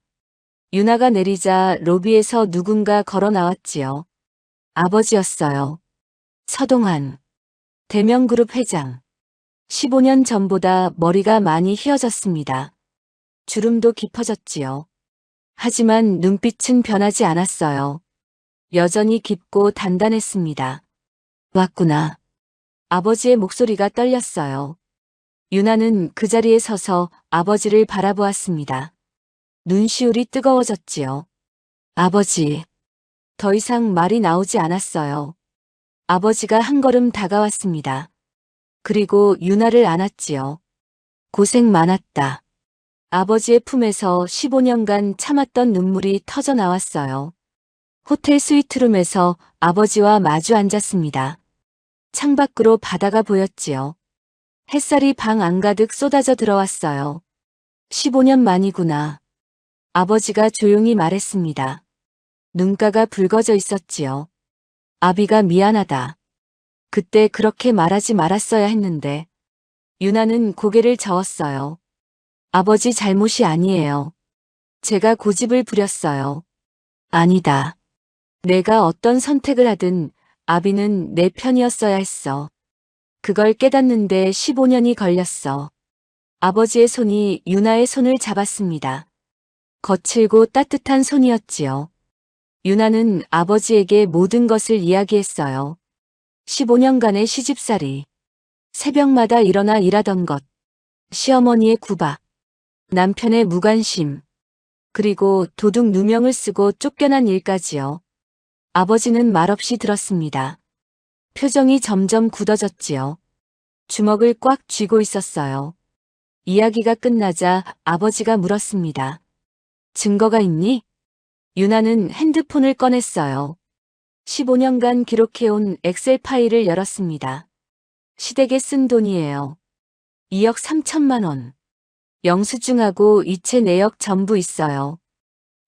유나가 내리자 로비에서 누군가 걸어 나왔지요. 아버지였어요. 서동환. 대명그룹 회장. 15년 전보다 머리가 많이 휘어졌습니다. 주름도 깊어졌지요. 하지만 눈빛은 변하지 않았어요. 여전히 깊고 단단했습니다. 왔구나. 아버지의 목소리가 떨렸어요. 유나는 그 자리에 서서 아버지를 바라보았습니다. 눈시울이 뜨거워졌지요. 아버지. 더 이상 말이 나오지 않았어요. 아버지가 한 걸음 다가왔습니다. 그리고 유나를 안았지요. 고생 많았다. 아버지의 품에서 15년간 참았던 눈물이 터져 나왔어요. 호텔 스위트룸에서 아버지와 마주 앉았습니다. 창밖으로 바다가 보였지요. 햇살이 방 안가득 쏟아져 들어왔어요. 15년 만이구나. 아버지가 조용히 말했습니다. 눈가가 붉어져 있었지요. 아비가 미안하다. 그때 그렇게 말하지 말았어야 했는데. 유나는 고개를 저었어요. 아버지 잘못이 아니에요. 제가 고집을 부렸어요. 아니다. 내가 어떤 선택을 하든 아비는 내 편이었어야 했어. 그걸 깨닫는데 15년이 걸렸어. 아버지의 손이 유나의 손을 잡았습니다. 거칠고 따뜻한 손이었지요. 유나는 아버지에게 모든 것을 이야기했어요. 15년간의 시집살이, 새벽마다 일어나 일하던 것, 시어머니의 구박, 남편의 무관심, 그리고 도둑 누명을 쓰고 쫓겨난 일까지요. 아버지는 말없이 들었습니다. 표정이 점점 굳어졌지요. 주먹을 꽉 쥐고 있었어요. 이야기가 끝나자 아버지가 물었습니다. 증거가 있니? 유나는 핸드폰을 꺼냈어요. 15년간 기록해온 엑셀 파일을 열었습니다. 시댁에 쓴 돈이에요. 2억 3천만 원. 영수증하고 이체 내역 전부 있어요.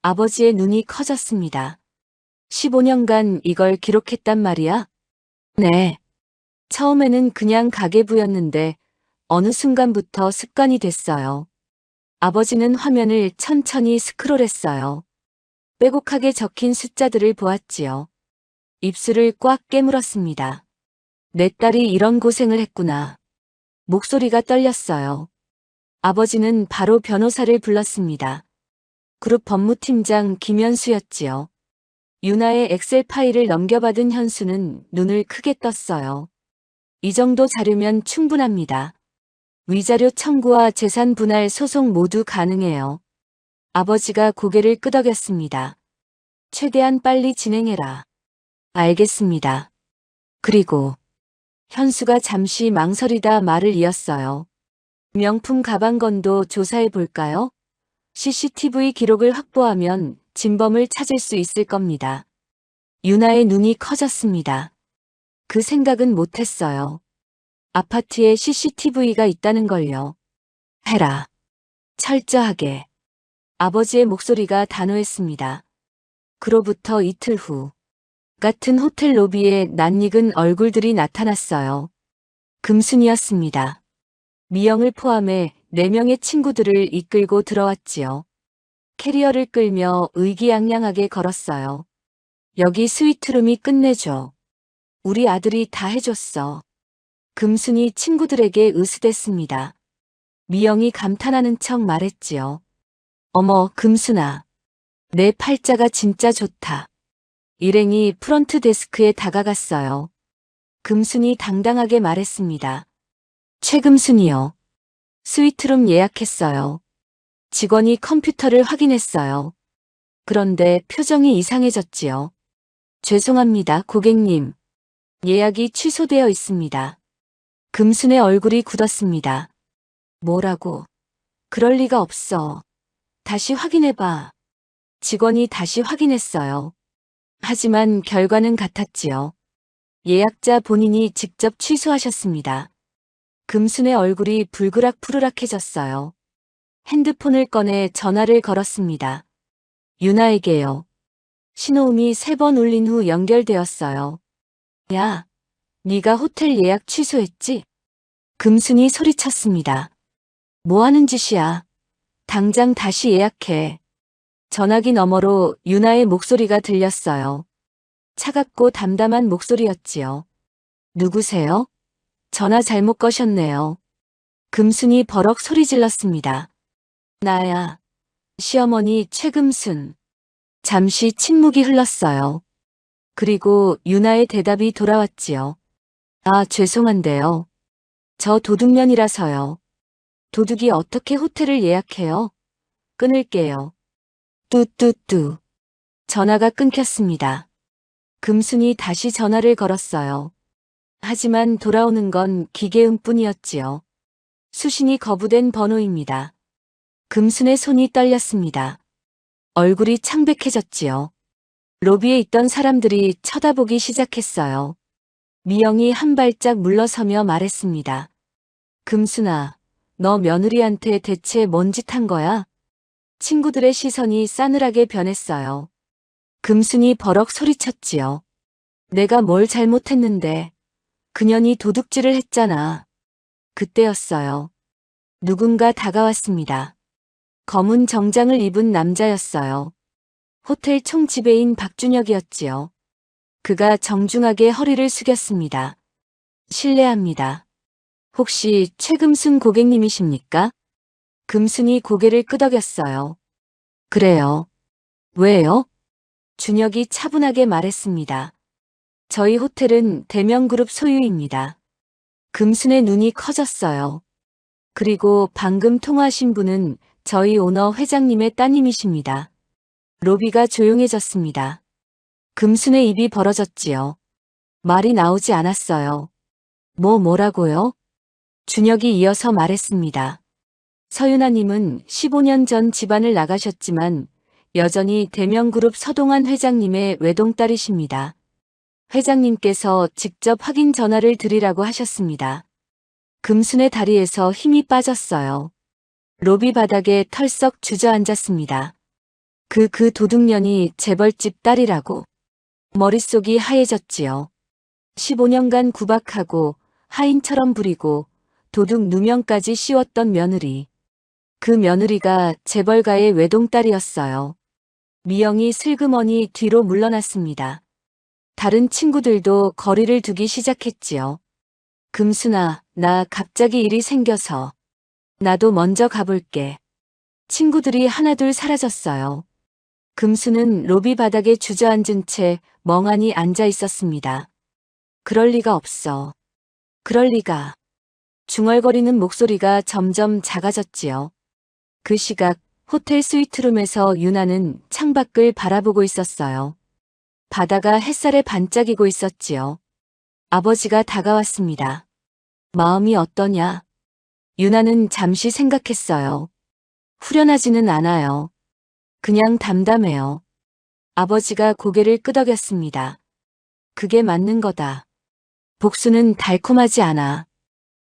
아버지의 눈이 커졌습니다. 15년간 이걸 기록했단 말이야? 네. 처음에는 그냥 가계부였는데 어느 순간부터 습관이 됐어요. 아버지는 화면을 천천히 스크롤했어요. 빼곡하게 적힌 숫자들을 보았지요. 입술을 꽉 깨물었습니다. 내 딸이 이런 고생을 했구나. 목소리가 떨렸어요. 아버지는 바로 변호사를 불렀습니다. 그룹 법무팀장 김현수였지요. 유나의 엑셀 파일을 넘겨받은 현수는 눈을 크게 떴어요. 이 정도 자료면 충분합니다. 위자료 청구와 재산 분할 소송 모두 가능해요. 아버지가 고개를 끄덕였습니다. 최대한 빨리 진행해라. 알겠습니다. 그리고 현수가 잠시 망설이다 말을 이었어요. 명품 가방건도 조사해 볼까요? CCTV 기록을 확보하면 진범을 찾을 수 있을 겁니다. 유나의 눈이 커졌습니다. 그 생각은 못했어요. 아파트에 CCTV가 있다는 걸요. 해라. 철저하게. 아버지의 목소리가 단호했습니다. 그로부터 이틀 후. 같은 호텔 로비에 낯익은 얼굴들이 나타났어요. 금순이었습니다. 미영을 포함해 4명의 친구들을 이끌고 들어왔지요. 캐리어를 끌며 의기양양하게 걸었어요. 여기 스위트룸이 끝내줘. 우리 아들이 다 해줬어. 금순이 친구들에게 으스댔습니다. 미영이 감탄하는 척 말했지요. 어머, 금순아. 내 팔자가 진짜 좋다. 일행이 프런트 데스크에 다가갔어요. 금순이 당당하게 말했습니다. 최금순이요. 스위트룸 예약했어요. 직원이 컴퓨터를 확인했어요. 그런데 표정이 이상해졌지요. 죄송합니다, 고객님. 예약이 취소되어 있습니다. 금순의 얼굴이 굳었습니다. 뭐라고? 그럴 리가 없어. 다시 확인해봐. 직원이 다시 확인했어요. 하지만 결과는 같았지요. 예약자 본인이 직접 취소하셨습니다. 금순의 얼굴이 불그락푸르락해졌어요. 핸드폰을 꺼내 전화를 걸었습니다. 유나에게요. 신호음이 3번 울린 후 연결되었어요. 야, 네가 호텔 예약 취소했지? 금순이 소리쳤습니다. 뭐 하는 짓이야? 당장 다시 예약해. 전화기 너머로 유나의 목소리가 들렸어요. 차갑고 담담한 목소리였지요. 누구세요? 전화 잘못 거셨네요. 금순이 버럭 소리 질렀습니다. 나야. 시어머니 최금순. 잠시 침묵이 흘렀어요. 그리고 유나의 대답이 돌아왔지요. 아, 죄송한데요. 저 도둑년이라서요. 도둑이 어떻게 호텔을 예약해요? 끊을게요. 뚜뚜뚜. 전화가 끊겼습니다. 금순이 다시 전화를 걸었어요. 하지만 돌아오는 건 기계음뿐이었지요. 수신이 거부된 번호입니다. 금순의 손이 떨렸습니다. 얼굴이 창백해졌지요. 로비에 있던 사람들이 쳐다보기 시작했어요. 미영이 한 발짝 물러서며 말했습니다. 금순아, 너 며느리한테 대체 뭔 짓 한 거야? 친구들의 시선이 싸늘하게 변했어요. 금순이 버럭 소리쳤지요. 내가 뭘 잘못했는데. 그년이 도둑질을 했잖아. 그때였어요. 누군가 다가왔습니다. 검은 정장을 입은 남자였어요. 호텔 총지배인 박준혁이었지요. 그가 정중하게 허리를 숙였습니다. 실례합니다. 혹시 최금순 고객님이십니까? 금순이 고개를 끄덕였어요. 그래요. 왜요? 준혁이 차분하게 말했습니다. 저희 호텔은 대명그룹 소유입니다. 금순의 눈이 커졌어요. 그리고 방금 통화하신 분은 저희 오너 회장님의 따님이십니다. 로비가 조용해졌습니다. 금순의 입이 벌어졌지요. 말이 나오지 않았어요. 뭐라고요? 준혁이 이어서 말했습니다. 서윤아님은 15년 전 집안을 나가셨지만 여전히 대명그룹 서동환 회장님의 외동딸이십니다. 회장님께서 직접 확인 전화를 드리라고 하셨습니다. 금순의 다리에서 힘이 빠졌어요. 로비 바닥에 털썩 주저앉았습니다. 그 도둑년이 재벌집 딸이라고. 머릿속이 하얘졌지요. 15년간 구박하고 하인처럼 부리고 도둑 누명까지 씌웠던 며느리. 그 며느리가 재벌가의 외동딸이었어요. 미영이 슬그머니 뒤로 물러났습니다. 다른 친구들도 거리를 두기 시작했지요. 금순아, 나 갑자기 일이 생겨서. 나도 먼저 가볼게. 친구들이 하나둘 사라졌어요. 금순은 로비 바닥에 주저앉은 채 멍하니 앉아 있었습니다. 그럴 리가 없어. 그럴 리가. 중얼거리는 목소리가 점점 작아졌지요. 그 시각 호텔 스위트룸에서 유나는 창밖을 바라보고 있었어요. 바다가 햇살에 반짝이고 있었지요. 아버지가 다가왔습니다. 마음이 어떠냐? 유나는 잠시 생각했어요. 후련하지는 않아요. 그냥 담담해요. 아버지가 고개를 끄덕였습니다. 그게 맞는 거다. 복수는 달콤하지 않아.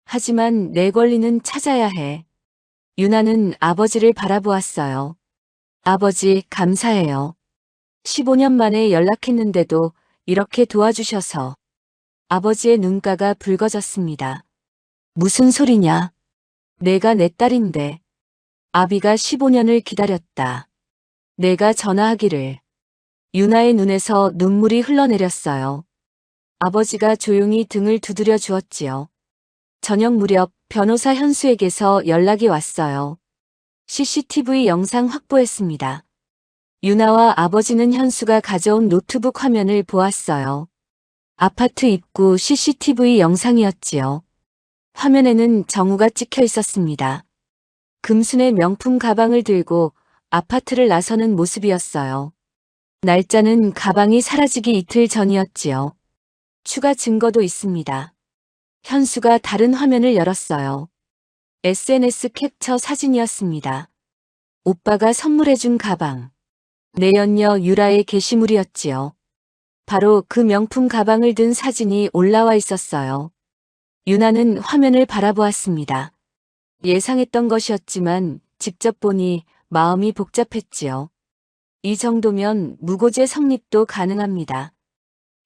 하지만 내 권리는 찾아야 해. 유나는 아버지를 바라보았어요. 아버지, 감사해요. 15년 만에 연락했는데도 이렇게 도와주셔서. 아버지의 눈가가 붉어졌습니다. 무슨 소리냐? 내가 내 딸인데. 아비가 15년을 기다렸다. 내가 전화하기를. 유나의 눈에서 눈물이 흘러내렸어요. 아버지가 조용히 등을 두드려 주었지요. 저녁 무렵 변호사 현수에게서 연락이 왔어요. CCTV 영상 확보했습니다. 유나와 아버지는 현수가 가져온 노트북 화면을 보았어요. 아파트 입구 CCTV 영상이었지요. 화면에는 정우가 찍혀 있었습니다. 금순의 명품 가방을 들고 아파트를 나서는 모습이었어요. 날짜는 가방이 사라지기 이틀 전이었지요. 추가 증거도 있습니다. 현수가 다른 화면을 열었어요. SNS 캡처 사진이었습니다. 오빠가 선물해준 가방. 내연녀 유라의 게시물이었지요. 바로 그 명품 가방을 든 사진이 올라와 있었어요. 유나는 화면을 바라보았습니다. 예상했던 것이었지만 직접 보니 마음이 복잡했지요. 이 정도면 무고죄 성립도 가능합니다.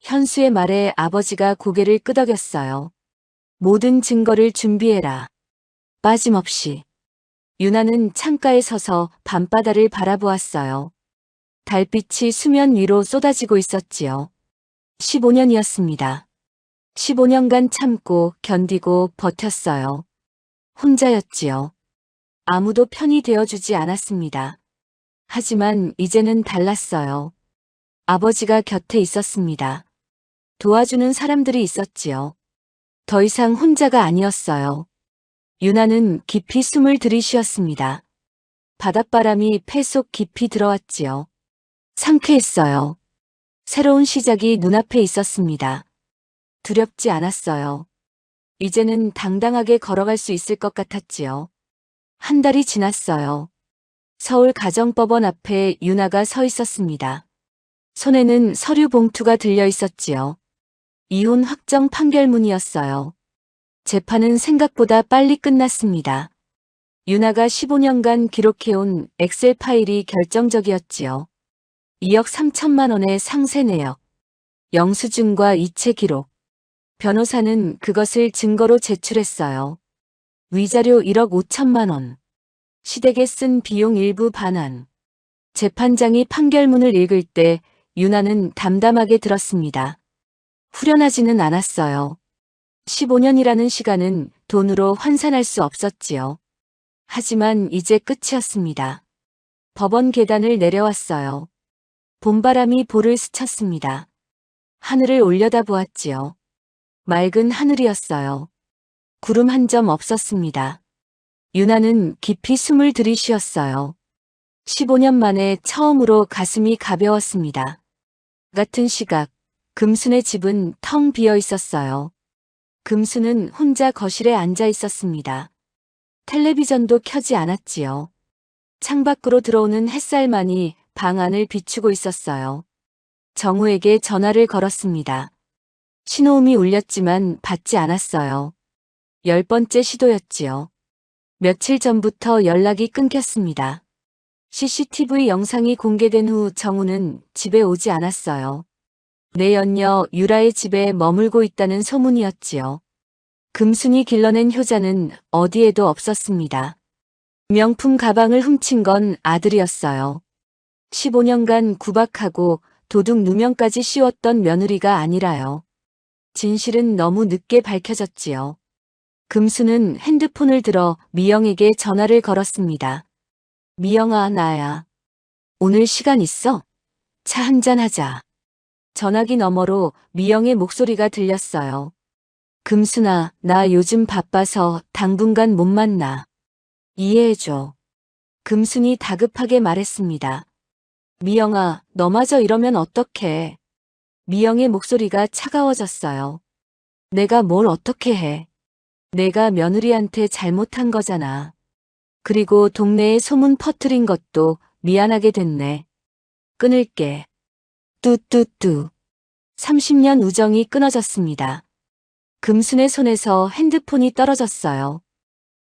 현수의 말에 아버지가 고개를 끄덕였어요. 모든 증거를 준비해라. 빠짐없이. 유나는 창가에 서서 밤바다를 바라보았어요. 달빛이 수면 위로 쏟아지고 있었지요. 15년이었습니다. 15년간 참고 견디고 버텼어요. 혼자였지요. 아무도 편이 되어주지 않았습니다. 하지만 이제는 달랐어요. 아버지가 곁에 있었습니다. 도와주는 사람들이 있었지요. 더 이상 혼자가 아니었어요. 유나는 깊이 숨을 들이쉬었습니다. 바닷바람이 폐 속 깊이 들어왔지요. 상쾌했어요. 새로운 시작이 눈앞에 있었습니다. 두렵지 않았어요. 이제는 당당하게 걸어갈 수 있을 것 같았지요. 한 달이 지났어요. 서울 가정법원 앞에 유나가 서 있었습니다. 손에는 서류 봉투가 들려 있었지요. 이혼 확정 판결문이었어요. 재판은 생각보다 빨리 끝났습니다. 유나가 15년간 기록해온 엑셀 파일이 결정적이었지요. 2억 3천만 원의 상세 내역, 영수증과 이체 기록. 변호사는 그것을 증거로 제출했어요. 위자료 1억 5천만 원. 시댁에 쓴 비용 일부 반환. 재판장이 판결문을 읽을 때 유나는 담담하게 들었습니다. 후련하지는 않았어요. 15년이라는 시간은 돈으로 환산할 수 없었지요. 하지만 이제 끝이었습니다. 법원 계단을 내려왔어요. 봄바람이 볼을 스쳤습니다. 하늘을 올려다보았지요. 맑은 하늘이었어요. 구름 한 점 없었습니다. 유나는 깊이 숨을 들이쉬었어요. 15년 만에 처음으로 가슴이 가벼웠습니다. 같은 시각, 금순의 집은 텅 비어 있었어요. 금순은 혼자 거실에 앉아 있었습니다. 텔레비전도 켜지 않았지요. 창밖으로 들어오는 햇살만이 방 안을 비추고 있었어요. 정우에게 전화를 걸었습니다. 신호음이 울렸지만 받지 않았어요. 10번째 시도였지요. 며칠 전부터 연락이 끊겼습니다. CCTV 영상이 공개된 후 정우는 집에 오지 않았어요. 내 연녀 유라의 집에 머물고 있다는 소문이었지요. 금순이 길러낸 효자는 어디에도 없었습니다. 명품 가방을 훔친 건 아들이었어요. 15년간 구박하고 도둑 누명까지 씌웠던 며느리가 아니라요. 진실은 너무 늦게 밝혀졌지요. 금수는 핸드폰을 들어 미영에게 전화를 걸었습니다. 미영아, 나야. 오늘 시간 있어? 차 한잔 하자. 전화기 너머로 미영의 목소리가 들렸어요. 금순아, 나 요즘 바빠서 당분간 못 만나. 이해해줘. 금순이 다급하게 말했습니다. 미영아, 너마저 이러면 어떡해. 미영의 목소리가 차가워졌어요. 내가 뭘 어떻게 해. 내가 며느리한테 잘못한 거잖아. 그리고 동네에 소문 퍼뜨린 것도 미안하게 됐네. 끊을게. 뚜뚜뚜. 30년 우정이 끊어졌습니다. 금순의 손에서 핸드폰이 떨어졌어요.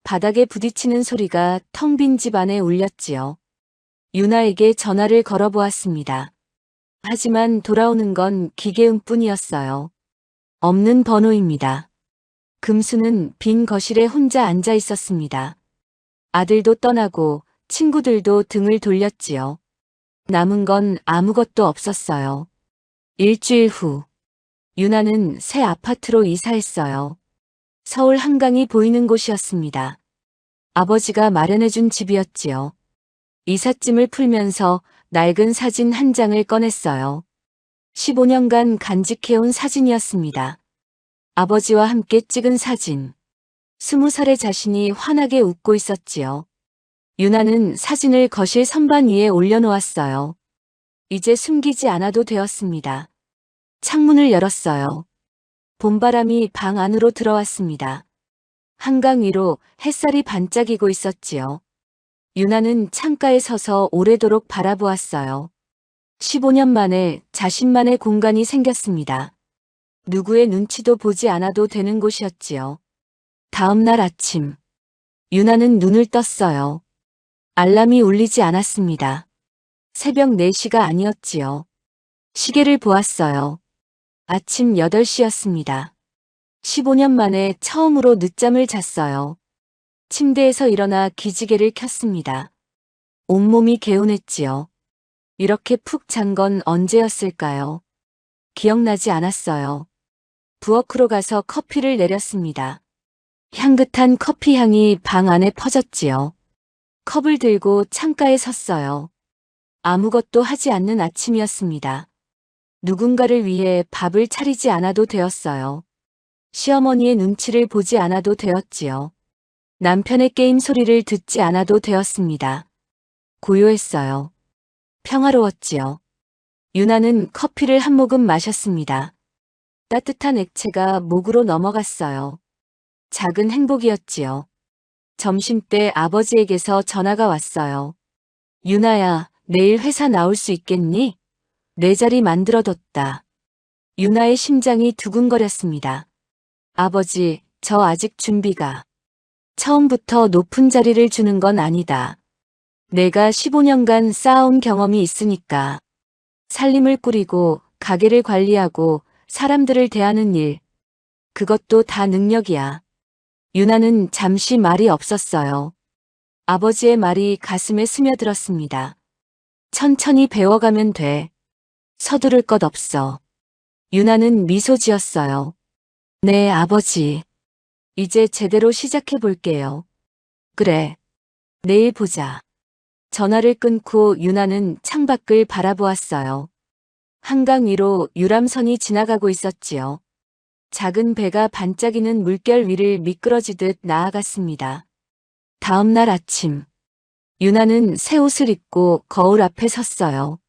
바닥에 부딪히는 소리가 텅 빈 집 안에 울렸지요. 유나에게 전화를 걸어보았습니다. 하지만 돌아오는 건 기계음뿐이었어요. 없는 번호입니다. 금수는 빈 거실에 혼자 앉아 있었습니다. 아들도 떠나고 친구들도 등을 돌렸지요. 남은 건 아무것도 없었어요. 일주일 후, 유나는 새 아파트로 이사했어요. 서울 한강이 보이는 곳이었습니다. 아버지가 마련해준 집이었지요. 이삿짐을 풀면서 낡은 사진 한 장을 꺼냈어요. 15년간 간직해온 사진이었습니다. 아버지와 함께 찍은 사진. 20살의 자신이 환하게 웃고 있었지요. 유나는 사진을 거실 선반 위에 올려놓았어요. 이제 숨기지 않아도 되었습니다. 창문을 열었어요. 봄바람이 방 안으로 들어왔습니다. 한강 위로 햇살이 반짝이고 있었지요. 유나는 창가에 서서 오래도록 바라보았어요. 15년 만에 자신만의 공간이 생겼습니다. 누구의 눈치도 보지 않아도 되는 곳이었지요. 다음 날 아침, 유나는 눈을 떴어요. 알람이 울리지 않았습니다. 새벽 4시가 아니었지요. 시계를 보았어요. 아침 8시였습니다. 15년 만에 처음으로 늦잠을 잤어요. 침대에서 일어나 기지개를 켰습니다. 온몸이 개운했지요. 이렇게 푹 잔 건 언제였을까요? 기억나지 않았어요. 부엌으로 가서 커피를 내렸습니다. 향긋한 커피 향이 방 안에 퍼졌지요. 컵을 들고 창가에 섰어요. 아무것도 하지 않는 아침이었습니다. 누군가를 위해 밥을 차리지 않아도 되었어요. 시어머니의 눈치를 보지 않아도 되었지요. 남편의 게임 소리를 듣지 않아도 되었습니다. 고요했어요. 평화로웠지요. 유나는 커피를 한 모금 마셨습니다. 따뜻한 액체가 목으로 넘어갔어요. 작은 행복이었지요. 점심때 아버지에게서 전화가 왔어요. 유나야, 내일 회사 나올 수 있겠니? 내 자리 만들어뒀다. 유나의 심장이 두근거렸습니다. 아버지, 저 아직 준비가. 처음부터 높은 자리를 주는 건 아니다. 내가 15년간 쌓아온 경험이 있으니까. 살림을 꾸리고 가게를 관리하고 사람들을 대하는 일. 그것도 다 능력이야. 유나는 잠시 말이 없었어요. 아버지의 말이 가슴에 스며들었습니다. 천천히 배워가면 돼. 서두를 것 없어. 유나는 미소 지었어요. 네, 아버지. 이제 제대로 시작해 볼게요. 그래. 내일 보자. 전화를 끊고 유나는 창밖을 바라보았어요. 한강 위로 유람선이 지나가고 있었지요. 작은 배가 반짝이는 물결 위를 미끄러지듯 나아갔습니다. 다음 날 아침, 유나는 새 옷을 입고 거울 앞에 섰어요.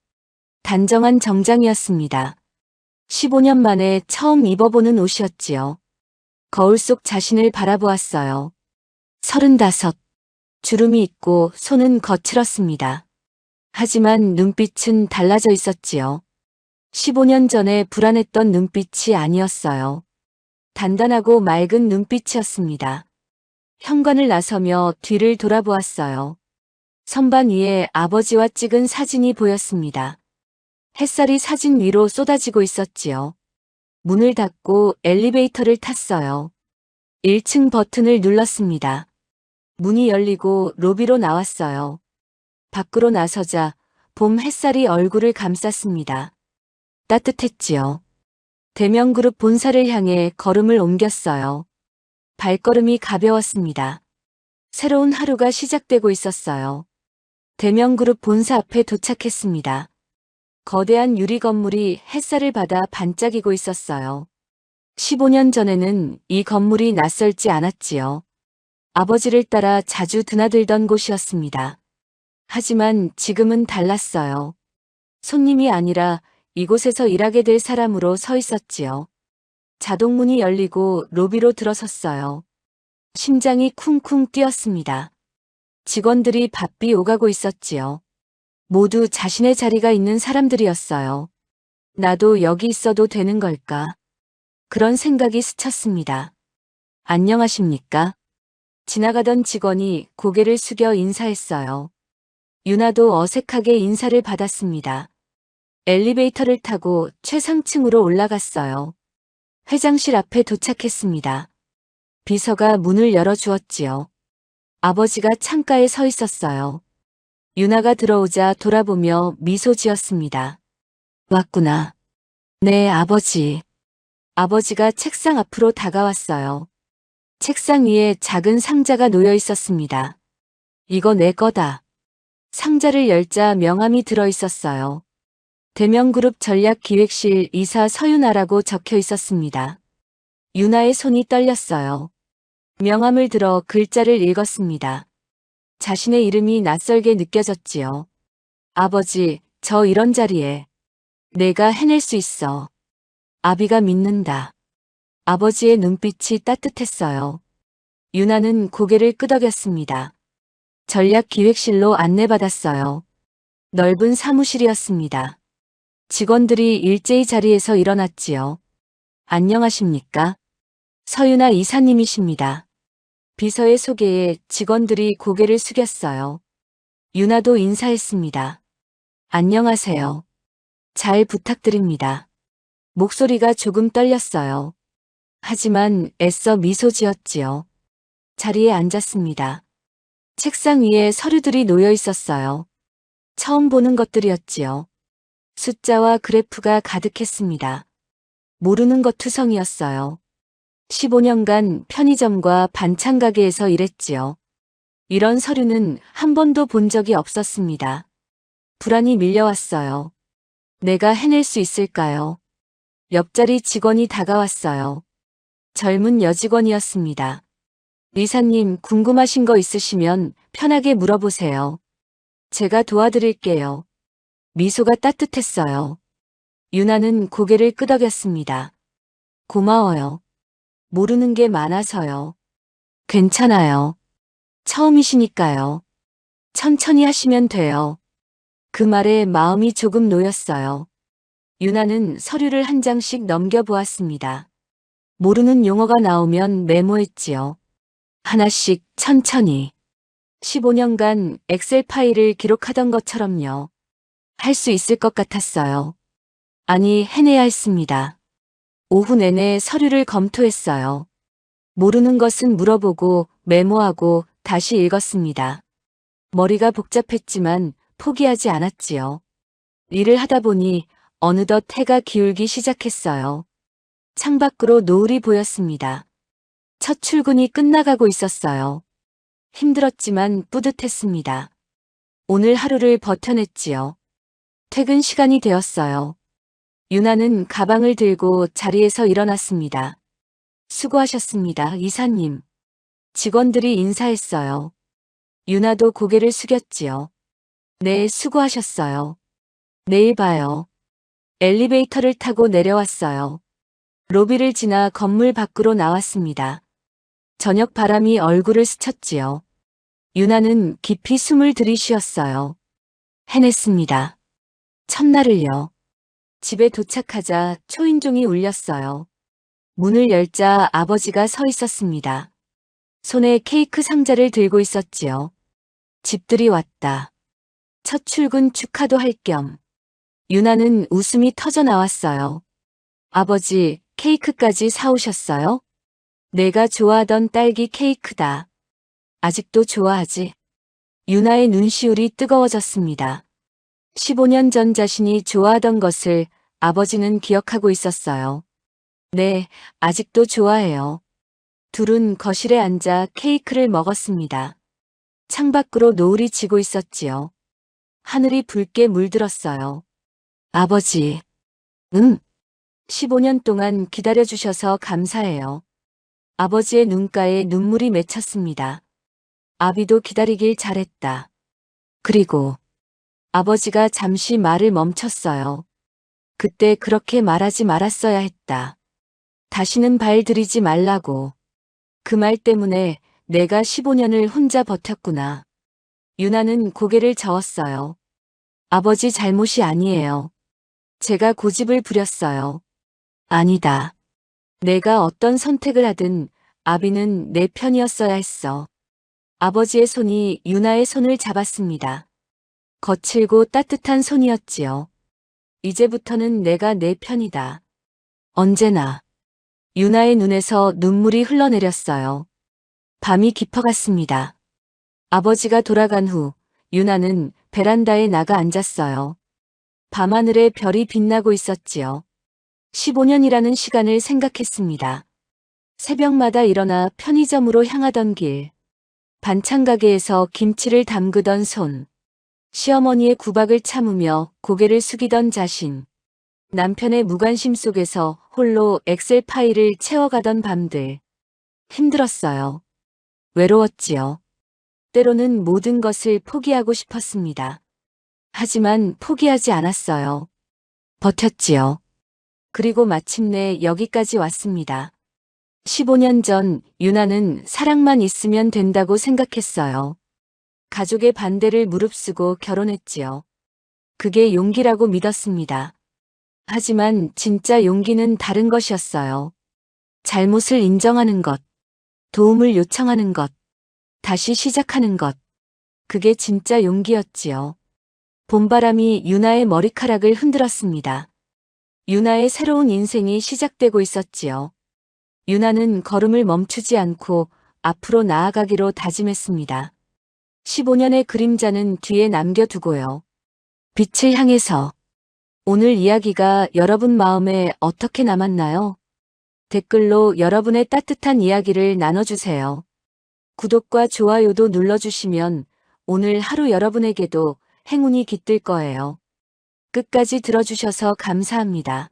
단정한 정장이었습니다. 15년 만에 처음 입어보는 옷이었지요. 거울 속 자신을 바라보았어요. 35. 주름이 있고 손은 거칠었습니다. 하지만 눈빛은 달라져 있었지요. 15년 전에 불안했던 눈빛이 아니었어요. 단단하고 맑은 눈빛이었습니다. 현관을 나서며 뒤를 돌아보았어요. 선반 위에 아버지와 찍은 사진이 보였습니다. 햇살이 사진 위로 쏟아지고 있었지요. 문을 닫고 엘리베이터를 탔어요. 1층 버튼을 눌렀습니다. 문이 열리고 로비로 나왔어요. 밖으로 나서자 봄 햇살이 얼굴을 감쌌습니다. 따뜻했지요. 대명그룹 본사를 향해 걸음을 옮겼어요. 발걸음이 가벼웠습니다. 새로운 하루가 시작되고 있었어요. 대명그룹 본사 앞에 도착했습니다. 거대한 유리 건물이 햇살을 받아 반짝이고 있었어요. 15년 전에는 이 건물이 낯설지 않았지요. 아버지를 따라 자주 드나들던 곳이었습니다. 하지만 지금은 달랐어요. 손님이 아니라 이곳에서 일하게 될 사람으로 서 있었지요. 자동문이 열리고 로비로 들어섰어요. 심장이 쿵쿵 뛰었습니다. 직원들이 바삐 오가고 있었지요. 모두 자신의 자리가 있는 사람들이었어요. 나도 여기 있어도 되는 걸까? 그런 생각이 스쳤습니다. 안녕하십니까? 지나가던 직원이 고개를 숙여 인사했어요. 유나도 어색하게 인사를 받았습니다. 엘리베이터를 타고 최상층으로 올라갔어요. 회장실 앞에 도착했습니다. 비서가 문을 열어주었지요. 아버지가 창가에 서 있었어요. 유나가 들어오자 돌아보며 미소 지었습니다. 왔구나. 네, 아버지. 아버지가 책상 앞으로 다가왔어요. 책상 위에 작은 상자가 놓여 있었습니다. 이거 내 거다. 상자를 열자 명함이 들어 있었어요. 대명그룹 전략기획실 이사 서유나라고 적혀 있었습니다. 유나의 손이 떨렸어요. 명함을 들어 글자를 읽었습니다. 자신의 이름이 낯설게 느껴졌지요. 아버지, 저 이런 자리에. 내가 해낼 수 있어. 아비가 믿는다. 아버지의 눈빛이 따뜻했어요. 유나는 고개를 끄덕였습니다. 전략기획실로 안내받았어요. 넓은 사무실이었습니다. 직원들이 일제히 자리에서 일어났지요. 안녕하십니까? 서윤아 이사님이십니다. 비서의 소개에 직원들이 고개를 숙였어요. 유나도 인사했습니다. 안녕하세요. 잘 부탁드립니다. 목소리가 조금 떨렸어요. 하지만 애써 미소 지었지요. 자리에 앉았습니다. 책상 위에 서류들이 놓여 있었어요. 처음 보는 것들이었지요. 숫자와 그래프가 가득했습니다. 모르는 것 투성이었어요. 15년간 편의점과 반찬 가게에서 일했지요. 이런 서류는 한 번도 본 적이 없었습니다. 불안이 밀려왔어요. 내가 해낼 수 있을까요? 옆자리 직원이 다가왔어요. 젊은 여직원이었습니다. 이사님, 궁금하신 거 있으시면 편하게 물어보세요. 제가 도와드릴게요. 미소가 따뜻했어요. 유나는 고개를 끄덕였습니다. 고마워요. 모르는 게 많아서요. 괜찮아요. 처음이시니까요. 천천히 하시면 돼요. 그 말에 마음이 조금 놓였어요. 유나는 서류를 한 장씩 넘겨보았습니다. 모르는 용어가 나오면 메모했지요. 하나씩 천천히. 15년간 엑셀 파일을 기록하던 것처럼요. 할 수 있을 것 같았어요. 아니, 해내야 했습니다. 오후 내내 서류를 검토했어요. 모르는 것은 물어보고 메모하고 다시 읽었습니다. 머리가 복잡했지만 포기하지 않았지요. 일을 하다 보니 어느덧 해가 기울기 시작했어요. 창밖으로 노을이 보였습니다. 첫 출근이 끝나가고 있었어요. 힘들었지만 뿌듯했습니다. 오늘 하루를 버텨냈지요. 퇴근 시간이 되었어요. 유나는 가방을 들고 자리에서 일어났습니다. 수고하셨습니다, 이사님. 직원들이 인사했어요. 유나도 고개를 숙였지요. 네, 수고하셨어요. 내일 봐요. 엘리베이터를 타고 내려왔어요. 로비를 지나 건물 밖으로 나왔습니다. 저녁 바람이 얼굴을 스쳤지요. 유나는 깊이 숨을 들이쉬었어요. 해냈습니다. 첫날을요. 집에 도착하자 초인종이 울렸어요. 문을 열자 아버지가 서 있었습니다. 손에 케이크 상자를 들고 있었지요. 집들이 왔다. 첫 출근 축하도 할 겸. 유나는 웃음이 터져 나왔어요. 아버지, 케이크까지 사오셨어요? 내가 좋아하던 딸기 케이크다. 아직도 좋아하지? 유나의 눈시울이 뜨거워졌습니다. 15년 전 자신이 좋아하던 것을 아버지는 기억하고 있었어요. 네, 아직도 좋아해요. 둘은 거실에 앉아 케이크를 먹었습니다. 창밖으로 노을이 지고 있었지요. 하늘이 붉게 물들었어요. 아버지, 15년 동안 기다려주셔서 감사해요. 아버지의 눈가에 눈물이 맺혔습니다. 아비도 기다리길 잘했다. 그리고 아버지가 잠시 말을 멈췄어요. 그때 그렇게 말하지 말았어야 했다. 다시는 발 들이지 말라고. 그 말 때문에 내가 15년을 혼자 버텼구나. 유나는 고개를 저었어요. 아버지 잘못이 아니에요. 제가 고집을 부렸어요. 아니다. 내가 어떤 선택을 하든 아비는 내 편이었어야 했어. 아버지의 손이 유나의 손을 잡았습니다. 거칠고 따뜻한 손이었지요. 이제부터는 내가 내 편이다. 언제나. 유나의 눈에서 눈물이 흘러내렸어요. 밤이 깊어갔습니다. 아버지가 돌아간 후 유나는 베란다에 나가 앉았어요. 밤하늘에 별이 빛나고 있었지요. 15년이라는 시간을 생각했습니다. 새벽마다 일어나 편의점으로 향하던 길, 반찬 가게에서 김치를 담그던 손, 시어머니의 구박을 참으며 고개를 숙이던 자신, 남편의 무관심 속에서 홀로 엑셀 파일을 채워가던 밤들. 힘들었어요. 외로웠지요. 때로는 모든 것을 포기하고 싶었습니다. 하지만 포기하지 않았어요. 버텼지요. 그리고 마침내 여기까지 왔습니다. 15년 전 유나는 사랑만 있으면 된다고 생각했어요. 가족의 반대를 무릅쓰고 결혼했지요. 그게 용기라고 믿었습니다. 하지만 진짜 용기는 다른 것이었어요. 잘못을 인정하는 것, 도움을 요청하는 것, 다시 시작하는 것. 그게 진짜 용기였지요. 봄바람이 유나의 머리카락을 흔들었습니다. 유나의 새로운 인생이 시작되고 있었지요. 유나는 걸음을 멈추지 않고 앞으로 나아가기로 다짐했습니다. 15년의 그림자는 뒤에 남겨두고요. 빛을 향해서. 오늘 이야기가 여러분 마음에 어떻게 남았나요? 댓글로 여러분의 따뜻한 이야기를 나눠주세요. 구독과 좋아요도 눌러주시면 오늘 하루 여러분에게도 행운이 깃들 거예요. 끝까지 들어주셔서 감사합니다.